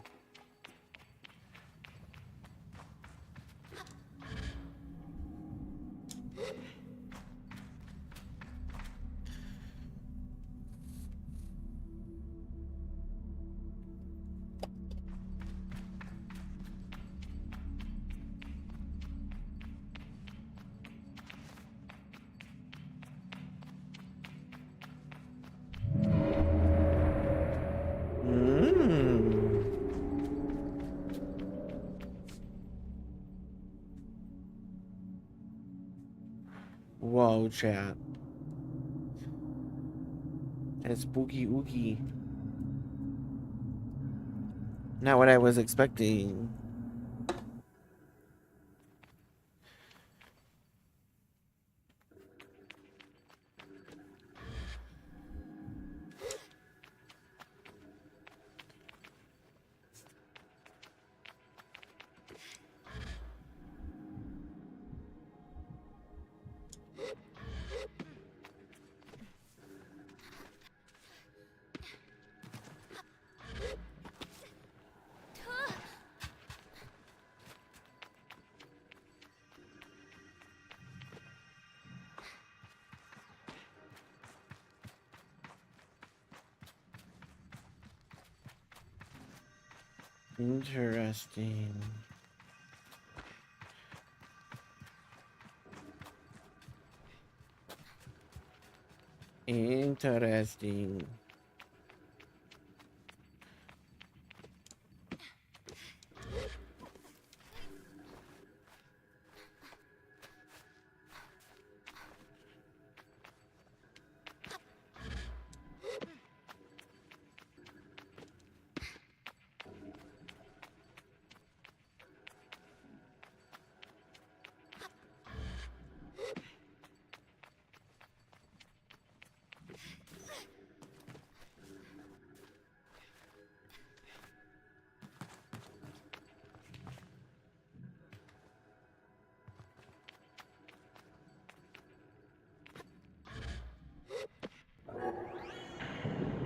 Whoa, chat. That's spooky ooky. Not what I was expecting. Interesting. Interesting.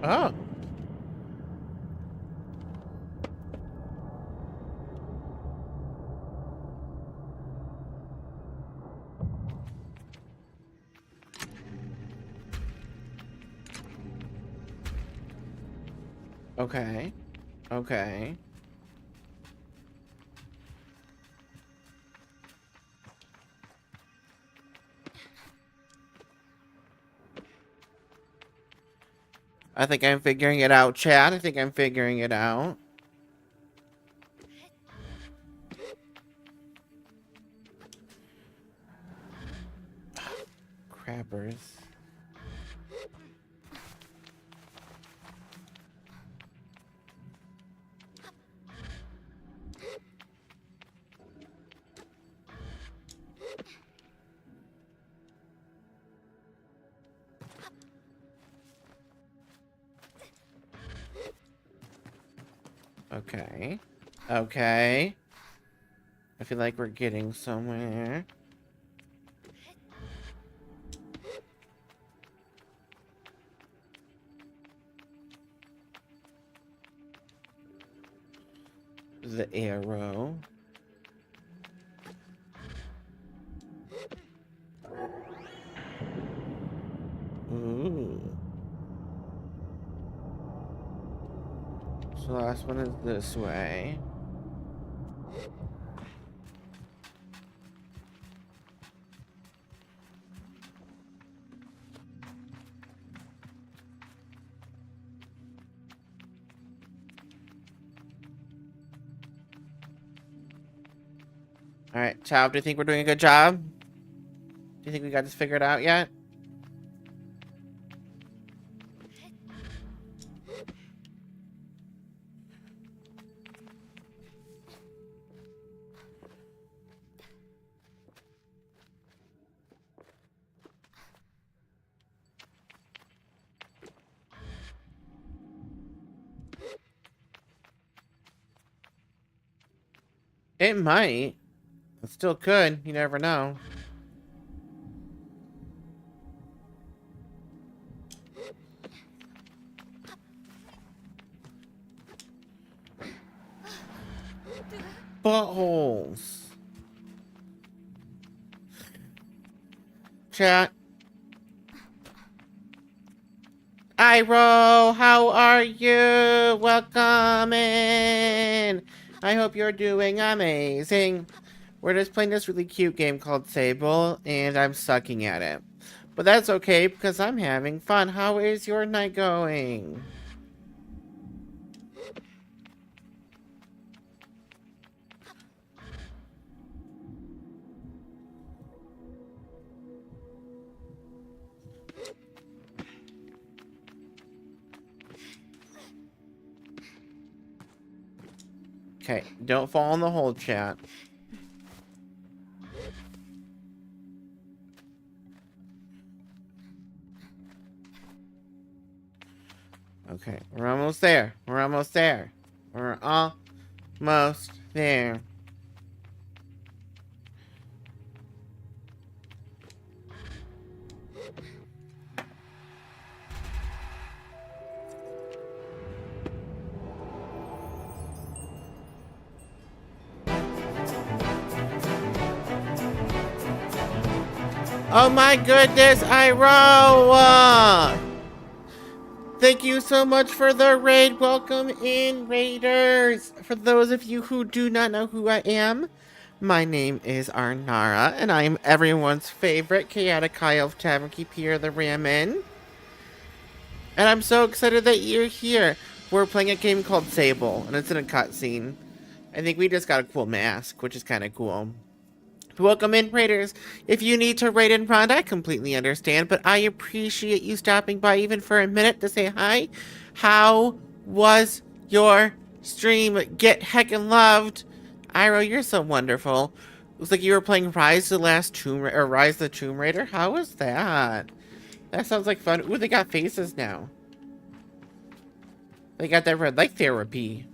Oh. Okay. Okay. I think I'm figuring it out, chat. I think I'm figuring it out. Crappers. Okay. Okay. I feel like we're getting somewhere. The arrow. Ooh. So the last one is this way. Alright, Chow, do you think we're doing a good job? Do you think we got this figured out yet? It might. It still could. You never know. Buttholes. Chat. Iro, how are you? Welcome in. I hope you're doing amazing. We're just playing this really cute game called Sable, and I'm sucking at it. But that's okay, because I'm having fun. How is your night going? Okay, don't fall in the hole, chat. Okay, we're almost there. We're almost there. We're almost there. Oh my goodness, Iroh! Thank you so much for the raid. Welcome in, raiders. For those of you who do not know who I am, my name is Arnara, and I am everyone's favorite chaotic Kyle of Tavernkeep here, the Ramen. And I'm so excited that you're here. We're playing a game called Sable, and it's in a cutscene. I think we just got a cool mask, which is kind of cool. Welcome in, raiders. If you need to raid in Prod, I completely understand, but I appreciate you stopping by even for a minute to say hi. How was your stream? Get heckin' loved. Iroh, you're so wonderful. Looks like you were playing Rise the Rise the Tomb Raider. How was that? That sounds like fun. Ooh, they got faces now. They got that red light therapy.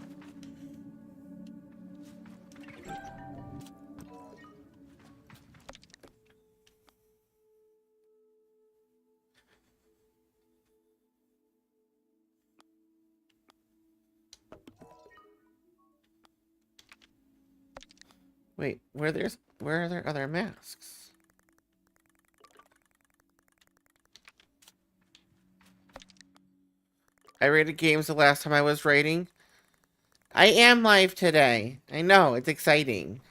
Wait, where are there other masks? I rated games the last time I was rating. I am live today. I know, it's exciting.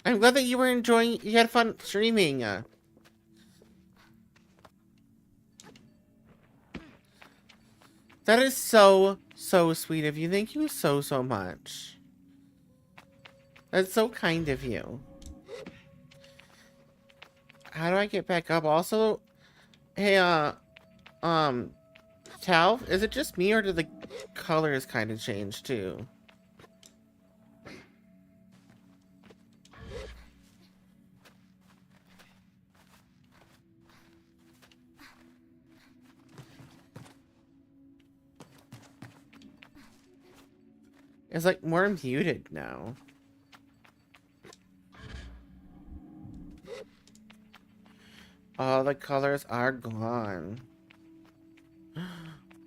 I'm glad that you were enjoying, you had fun streaming. That is so, so sweet of you. Thank you so, so much. That's so kind of you. How do I get back up? Also, hey, Tal, is it just me or did the colors kind of change too? It's like more muted now. All the colors are gone.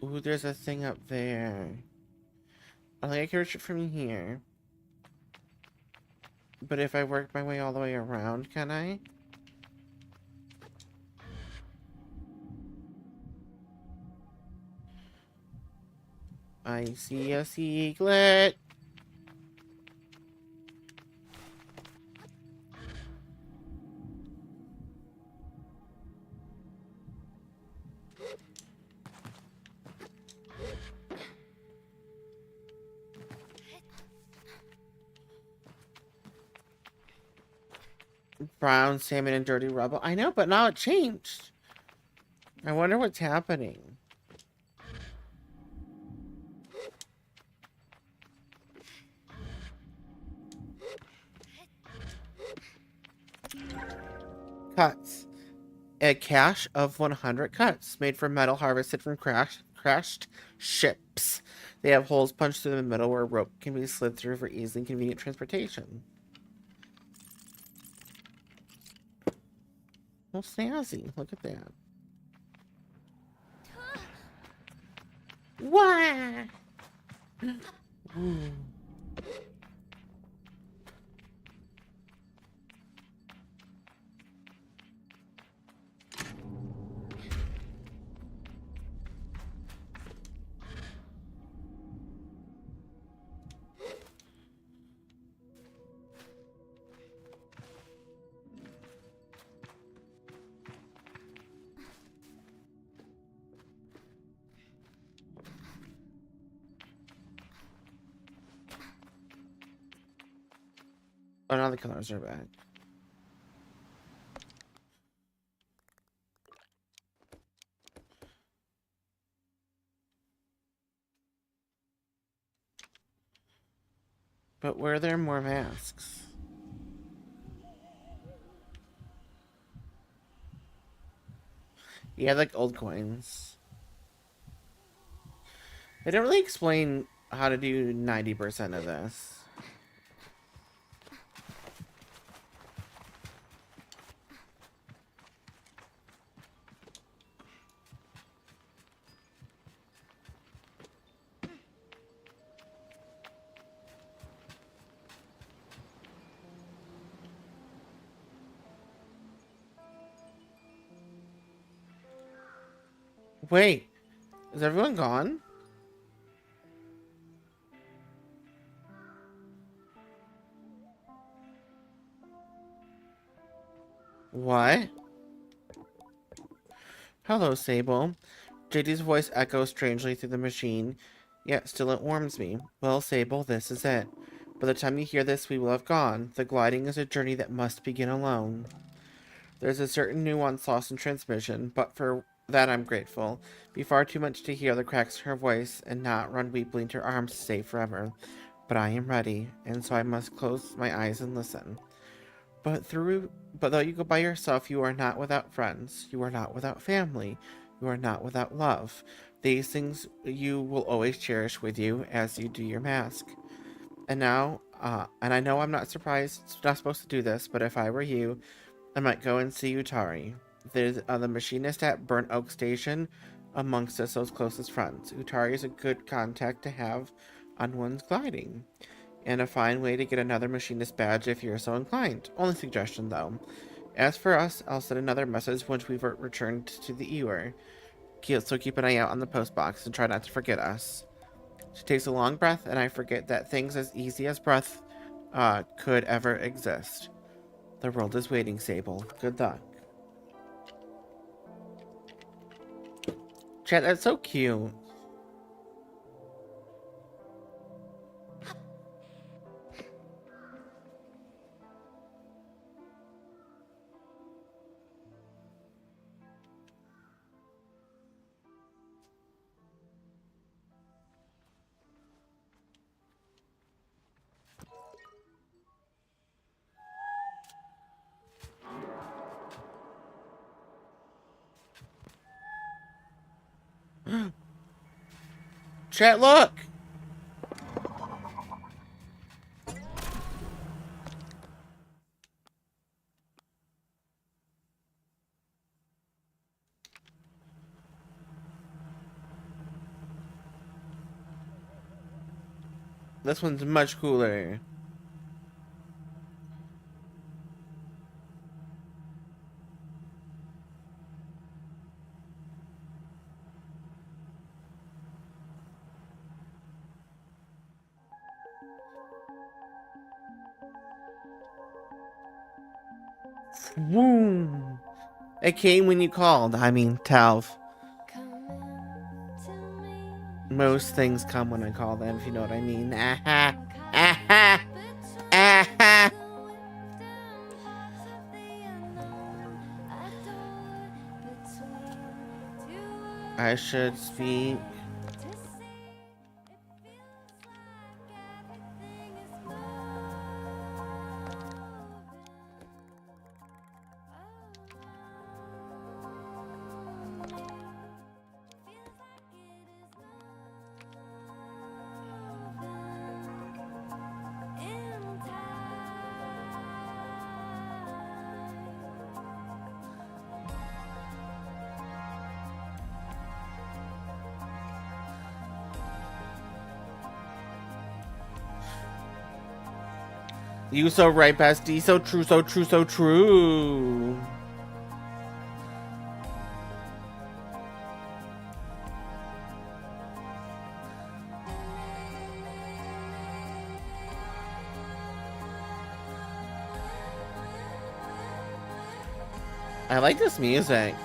Ooh, there's a thing up there. I think I can reach it from here. But if I work my way all the way around, can I? I see a secret. Brown, salmon, and dirty rubble. I know, but now it changed. I wonder what's happening. Cuts. A cache of 100 cuts made from metal harvested from crashed ships. They have holes punched through the middle where a rope can be slid through for easy and convenient transportation. Well, snazzy. Look at that. Wah! Ooh. Oh, now the colors are back. But were there more masks? Yeah, like old coins. They didn't really explain how to do 90% of this. Wait, is everyone gone? What? Hello, Sable. JD's voice echoes strangely through the machine, yet still it warms me. Well, Sable, this is it. By the time you hear this, we will have gone. The gliding is a journey that must begin alone. There's a certain nuance lost in transmission, but for that I'm grateful. Be far too much to hear the cracks in her voice and not run weeply into her arms to stay forever. But I am ready, and so I must close my eyes and listen. But though you go by yourself, you are not without friends. You are not without family. You are not without love. These things you will always cherish with you as you do your mask. And now, and I know I'm not supposed to do this, but if I were you, I might go and see Utari. There's the machinist at Burnt Oak Station amongst us, those closest friends. Utari is a good contact to have on one's gliding, and a fine way to get another machinist badge if you're so inclined. Only suggestion, though. As for us, I'll send another message once we've returned to the Ewer. So keep an eye out on the post box and try not to forget us. She takes a long breath, and I forget that things as easy as breath could ever exist. The world is waiting, Sable. Good luck. Chat, that's so cute. Chat, look! This one's much cooler. Boom! It came when you called. I mean, Talv. Most things come when I call them, if you know what I mean. Aha! Aha! Aha! I should speak. You so right, bestie. So true, so true, so true. I like this music.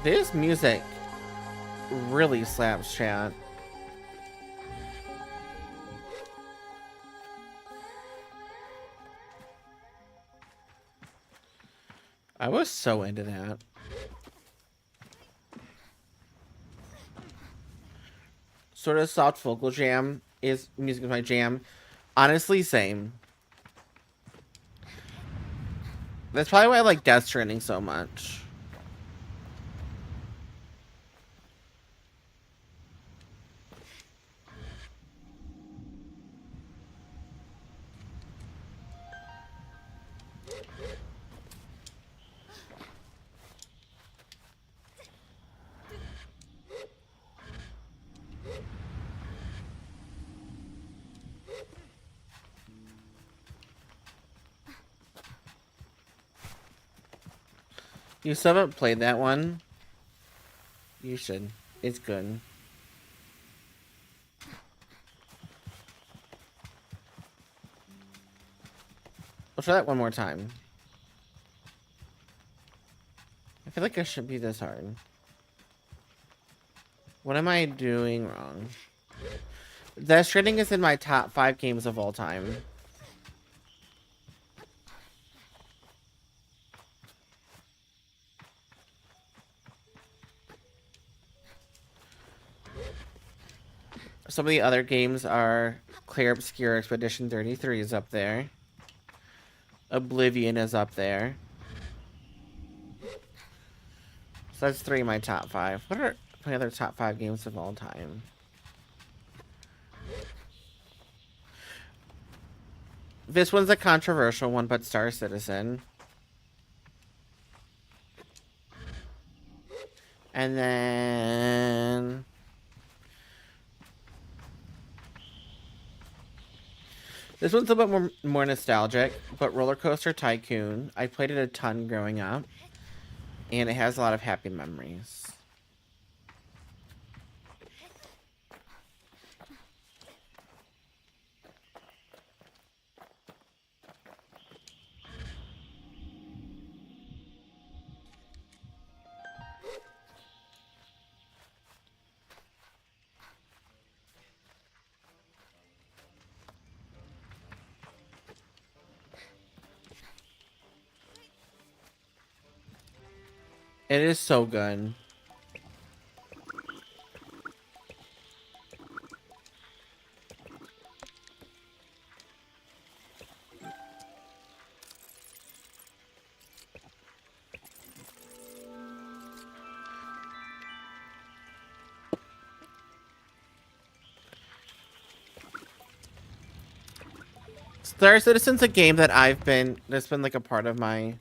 This music really slaps, chat. I was so into that. Sort of soft vocal jam is music is my jam. Honestly, same. That's probably why I like Death Stranding so much. You still haven't played that one? You should. It's good. I'll try that one more time. I feel like I should be this hard. What am I doing wrong? Death Stranding is in my top 5 games of all time. Some of the other games are Clear Obscure Expedition 33 is up there. Oblivion is up there. So that's 3 of my top 5. What are my other top 5 games of all time? This one's a controversial one, but Star Citizen. And then... this one's a bit more nostalgic, but Roller Coaster Tycoon. I played it a ton growing up, and it has a lot of happy memories. It is so good. Star Citizen's a game that that's been like a part of my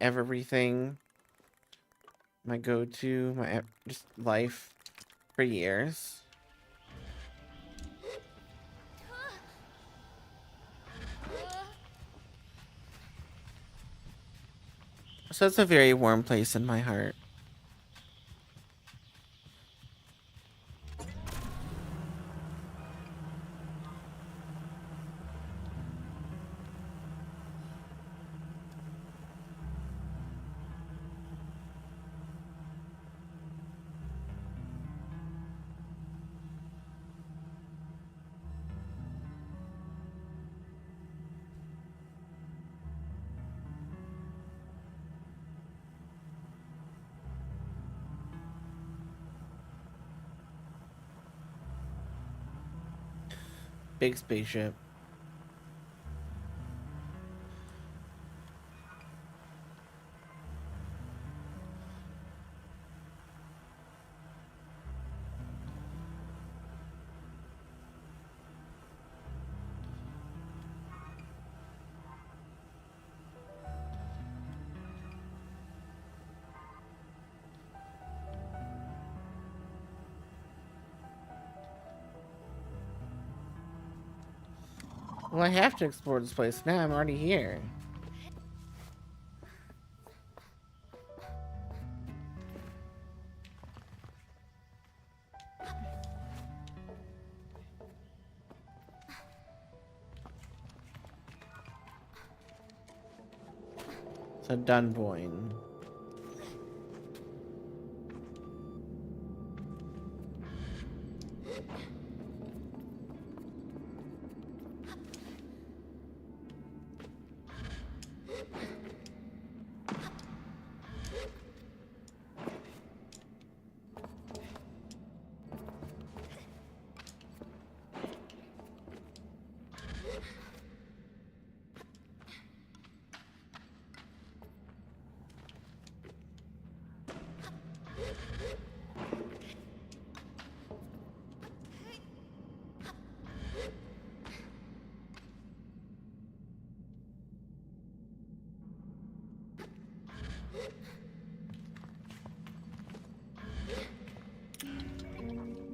everything, my go-to, my just life for years. So it's a very warm place in my heart. Big spaceship. Well, I have to explore this place now. I'm already here. So Dunboyne.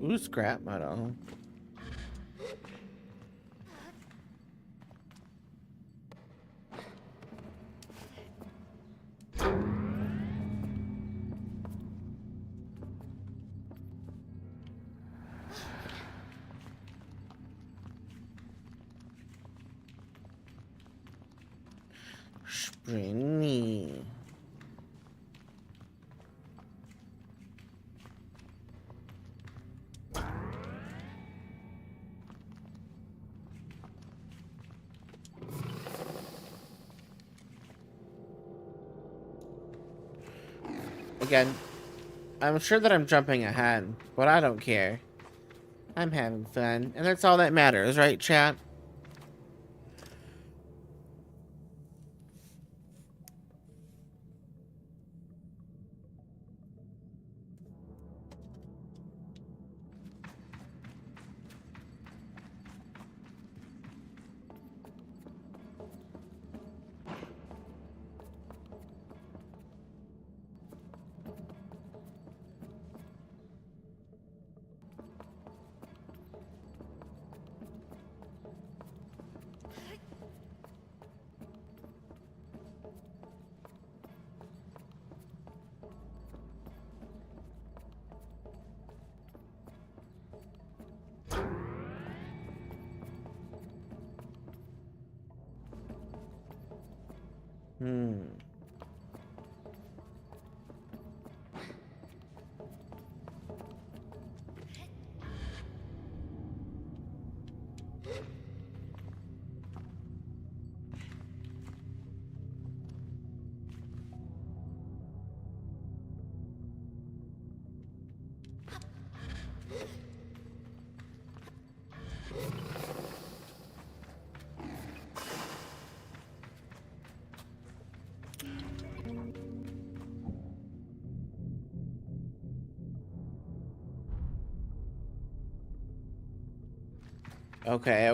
Ooh, scrap metal. Springy. Again, I'm sure that I'm jumping ahead, but I don't care. I'm having fun, and that's all that matters, right, chat? Okay.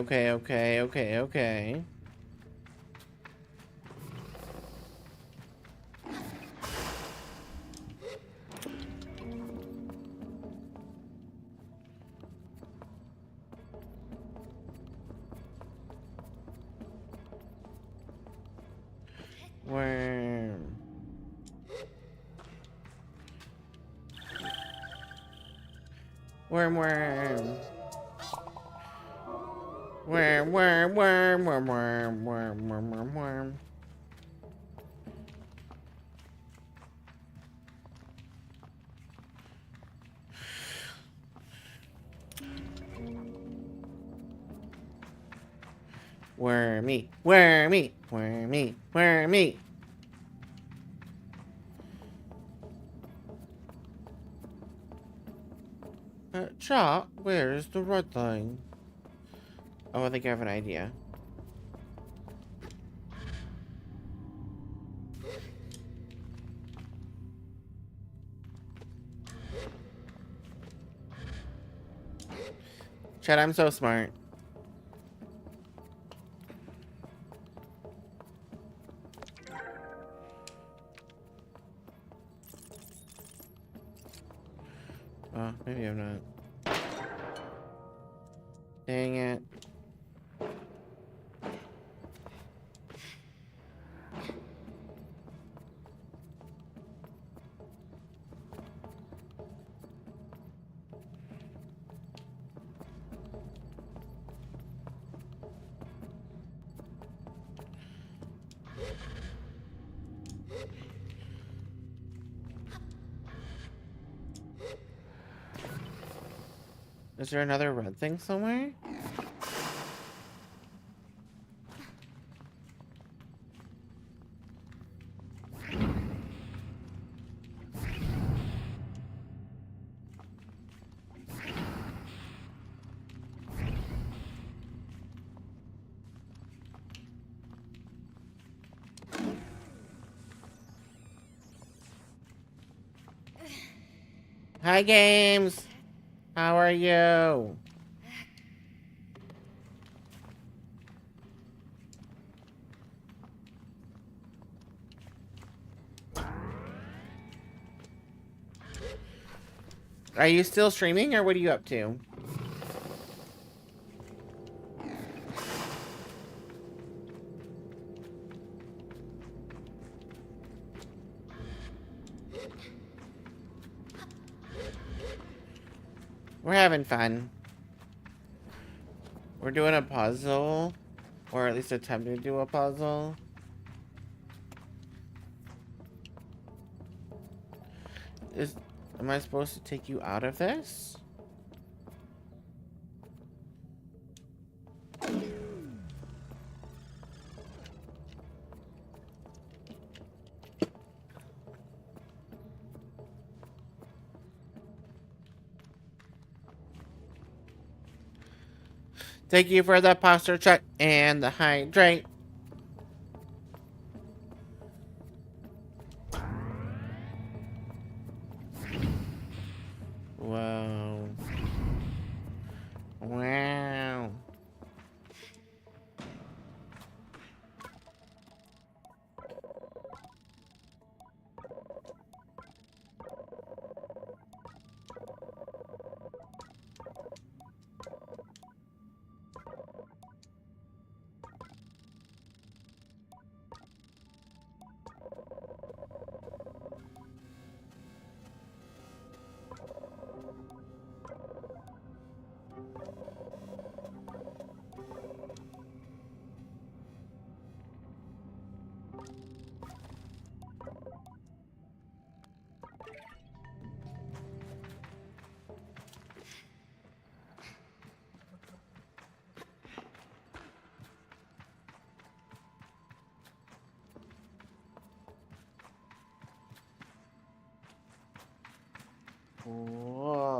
Worm. Worm. Worm. Wormy. Chat, where's the red line? Oh, I think I have an idea. Chat, I'm so smart. Oh, maybe I'm not. Dang it. Is there another red thing somewhere? Hi, games. How are you? Are you still streaming, or what are you up to? We're having fun. We're doing a puzzle, or at least attempting to do a puzzle. Am I supposed to take you out of this? Thank you for the posture check and the hydrate. Whoa. Wow.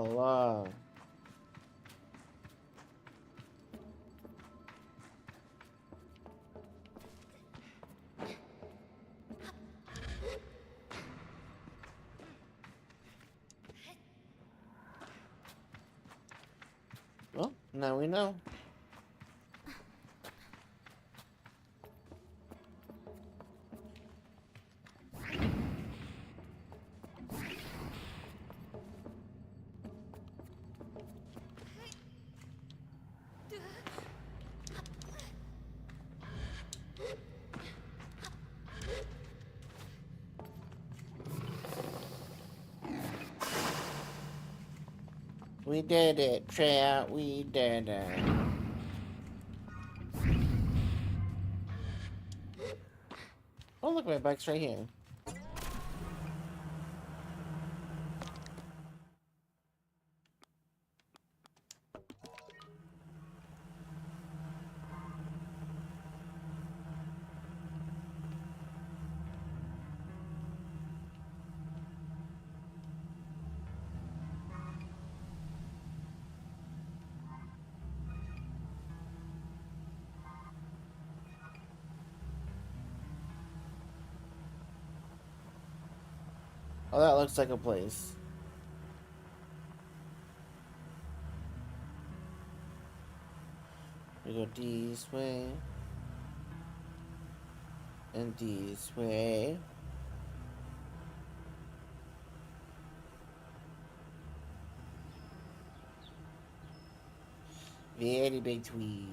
Whoa. Well, now we know. We did it, chat. We did it. Oh, look, my bike's right here. Oh, that looks like a place. We go this way. And this way. Very big tree.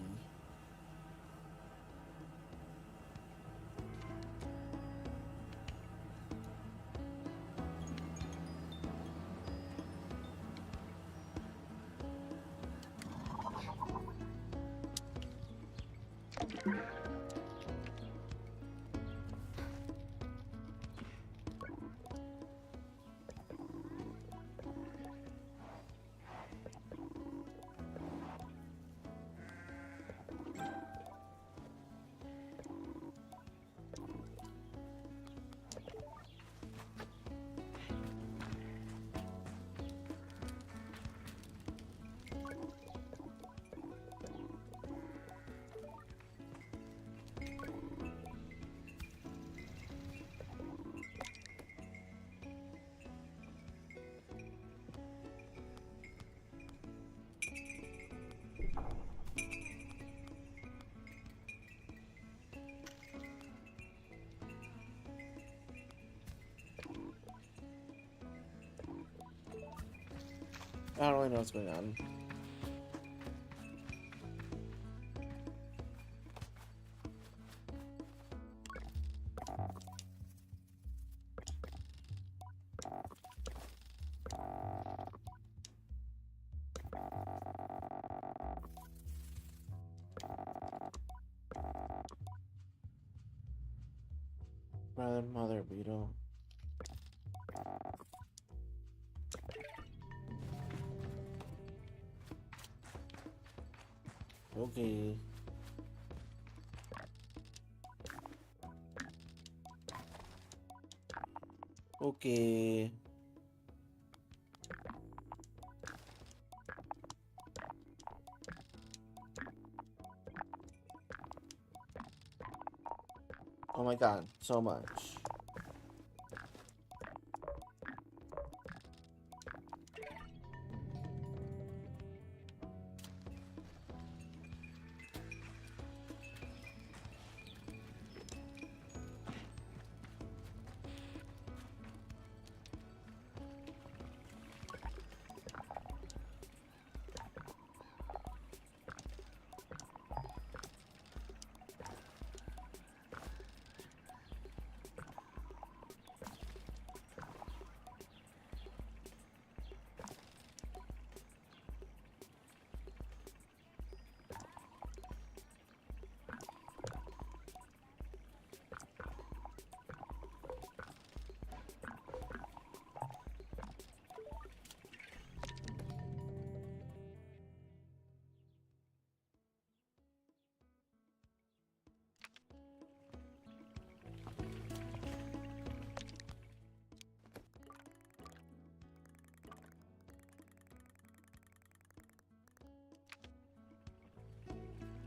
I don't really know what's going on. Brother, mother, beetle. Okay. Okay. Oh my god, so much.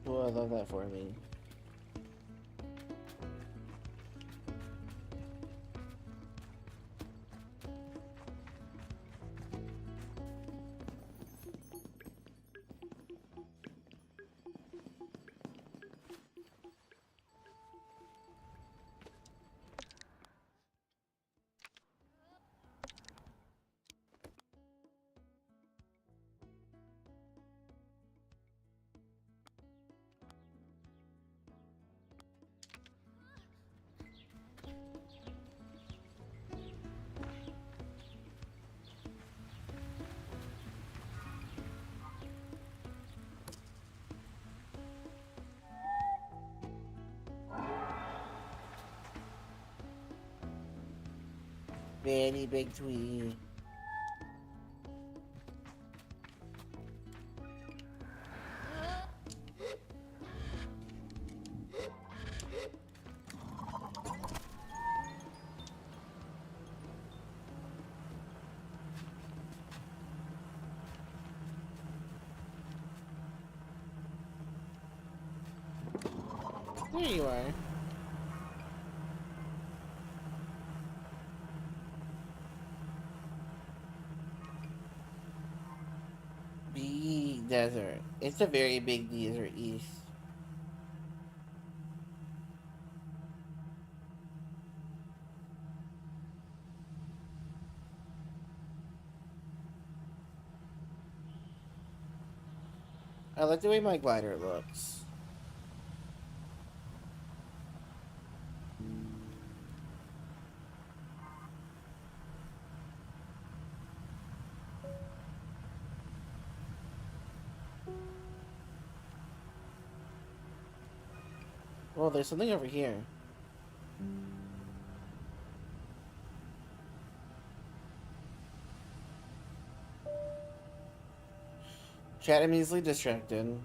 Oh, I love that for me. Very big tree. There you are. Big desert. It's a very big desert east. I like the way my glider looks. Oh, there's something over here. Chat, I'm easily distracted.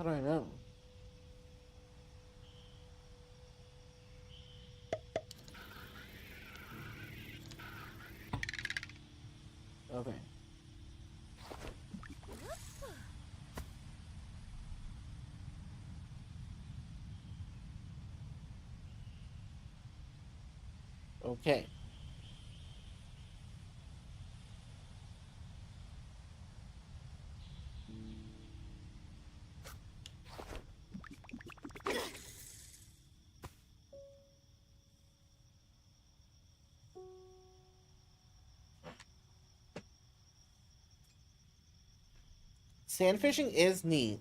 How do I know? Okay. Okay. Sand fishing is neat.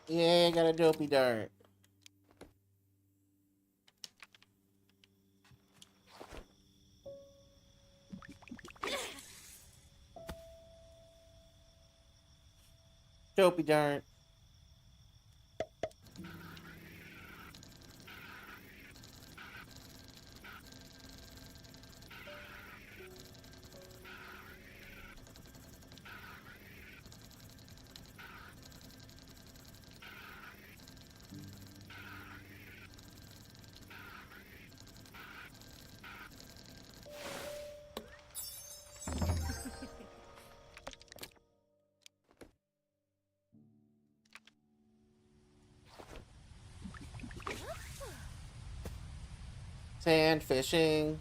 Yeah, I got a dopey dart. Dopey dart. Sand fishing.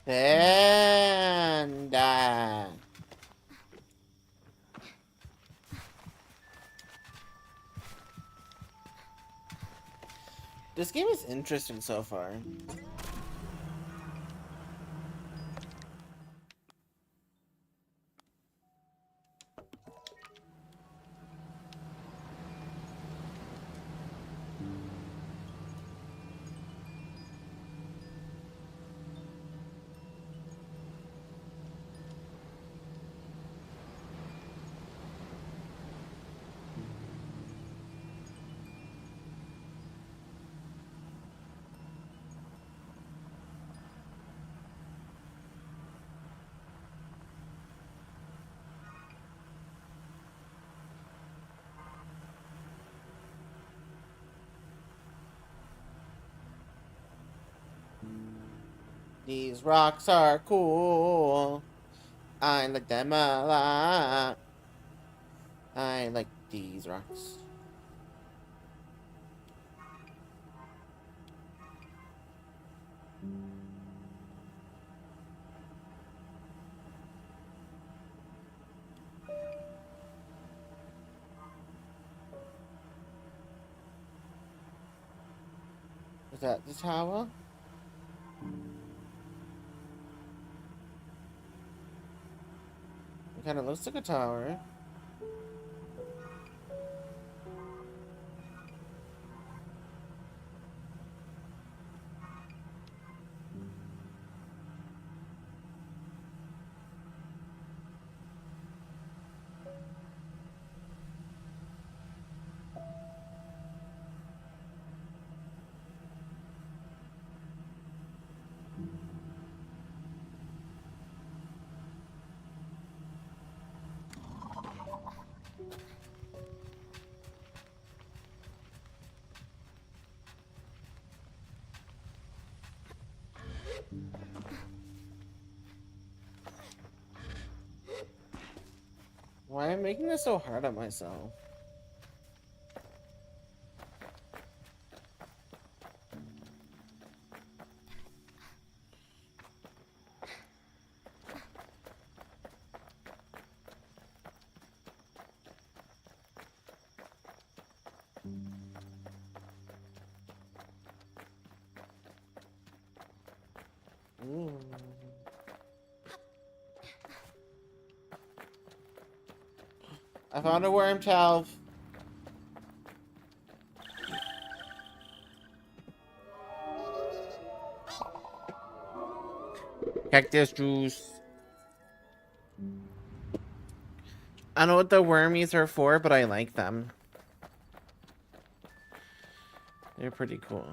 Panda. This game is interesting so far. These rocks are cool. I like them a lot. I like these rocks. Is that the tower? It kind of looks like a tower. Why am I making this so hard on myself? Ooh. I found a worm, Talv. Cactus juice. I don't know what the wormies are for, but I like them. They're pretty cool.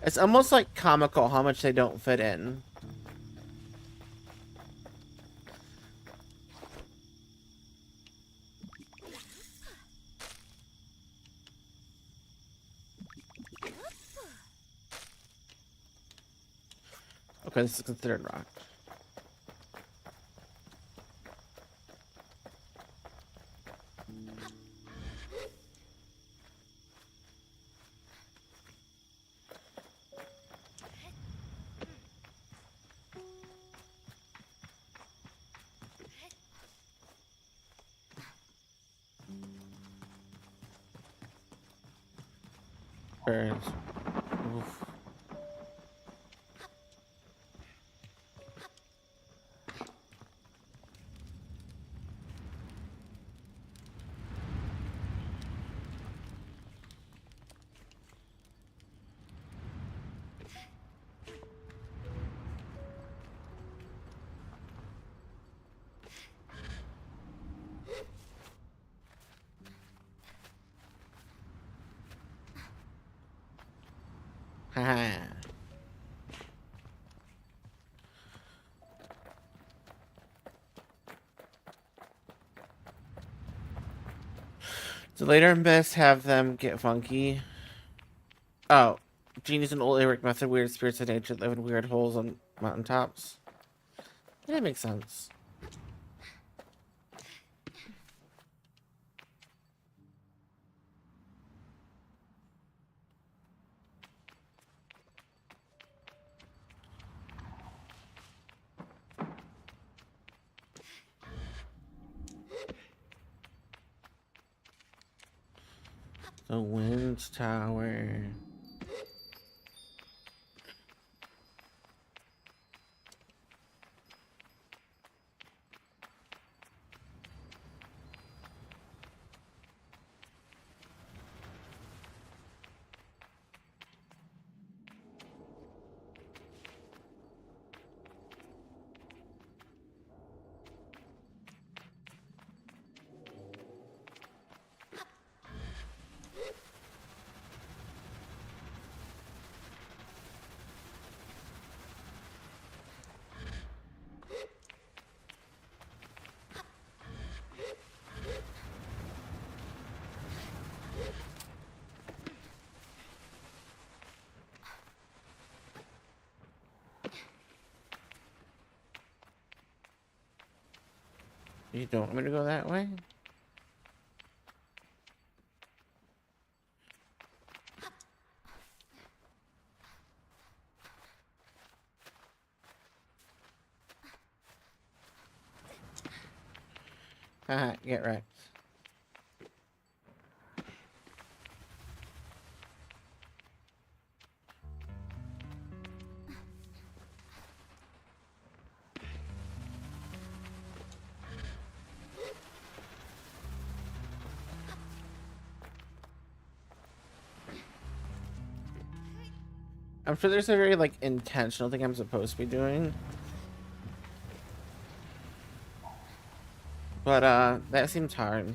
It's almost like comical how much they don't fit in. Okay, this is considered rock. Birds. Oof. Haha. So later in best have them get funky. Oh, genius and old Eric method. Weird spirits of nature live in weird holes on mountaintops. That makes sense. The wind tower. You don't want me to go that way? Haha, get wrecked. I'm sure there's a very, like, intentional thing I'm supposed to be doing. But, that seems hard.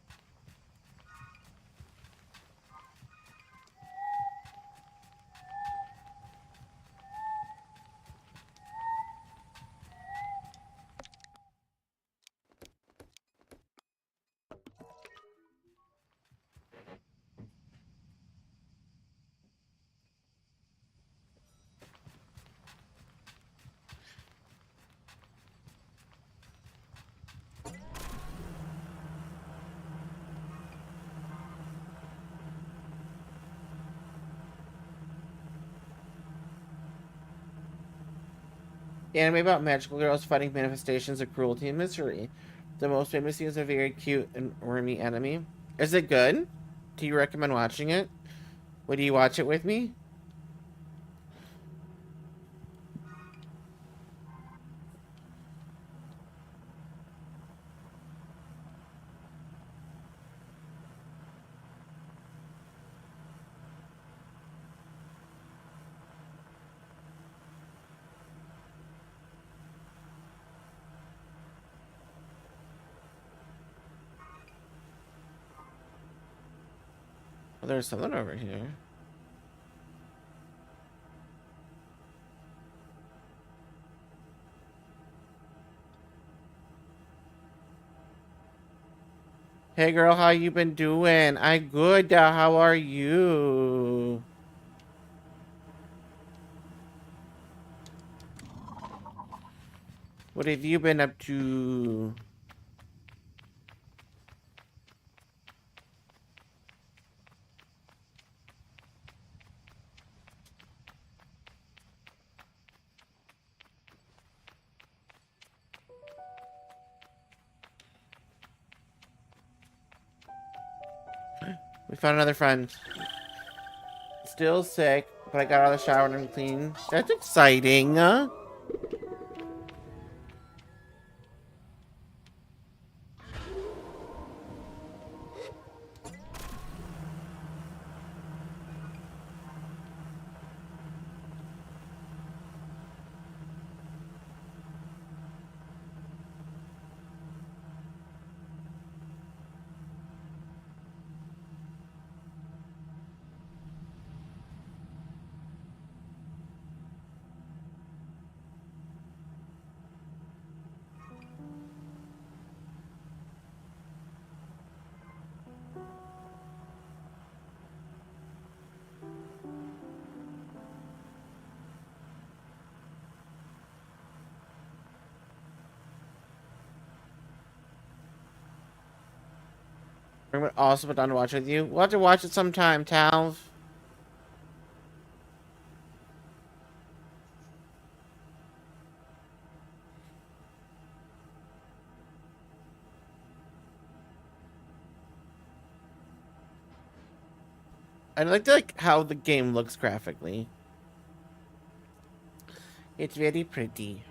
Anime about magical girls fighting manifestations of cruelty and misery. The most famous scene is a very cute and wormy anime. Is it good? Do you recommend watching it? Would you watch it with me? Oh, there's something over here. Hey girl, how you been doing? I good. How are you? What have you been up to? We found another friend. Still sick, but I got out of the shower and I'm clean. That's exciting. I'm also put down to watch with you. We'll have to watch it sometime, Tal. I like how the game looks graphically. It's very pretty.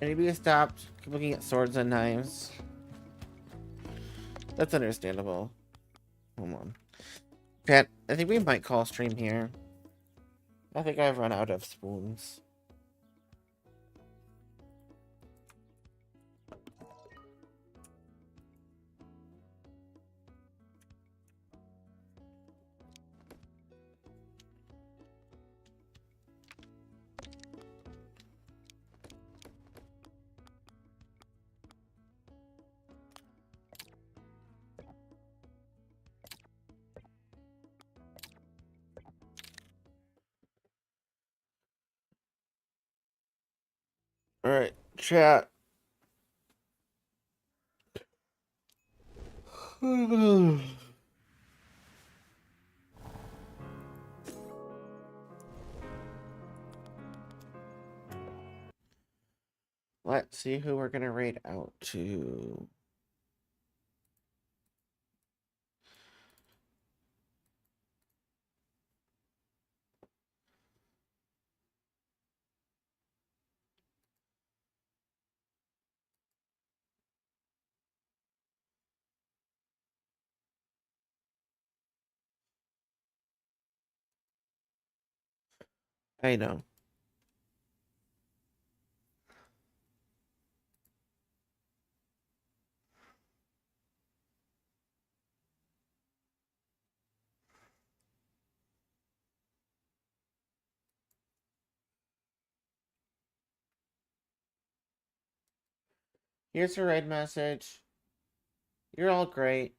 Maybe I stopped looking at swords and knives. That's understandable. Hold on. Pat, I think we might call stream here. I think I've run out of spoons. chat. Let's see who we're gonna raid out to. I know. Here's a raid message. You're all great.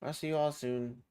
I'll see you all soon.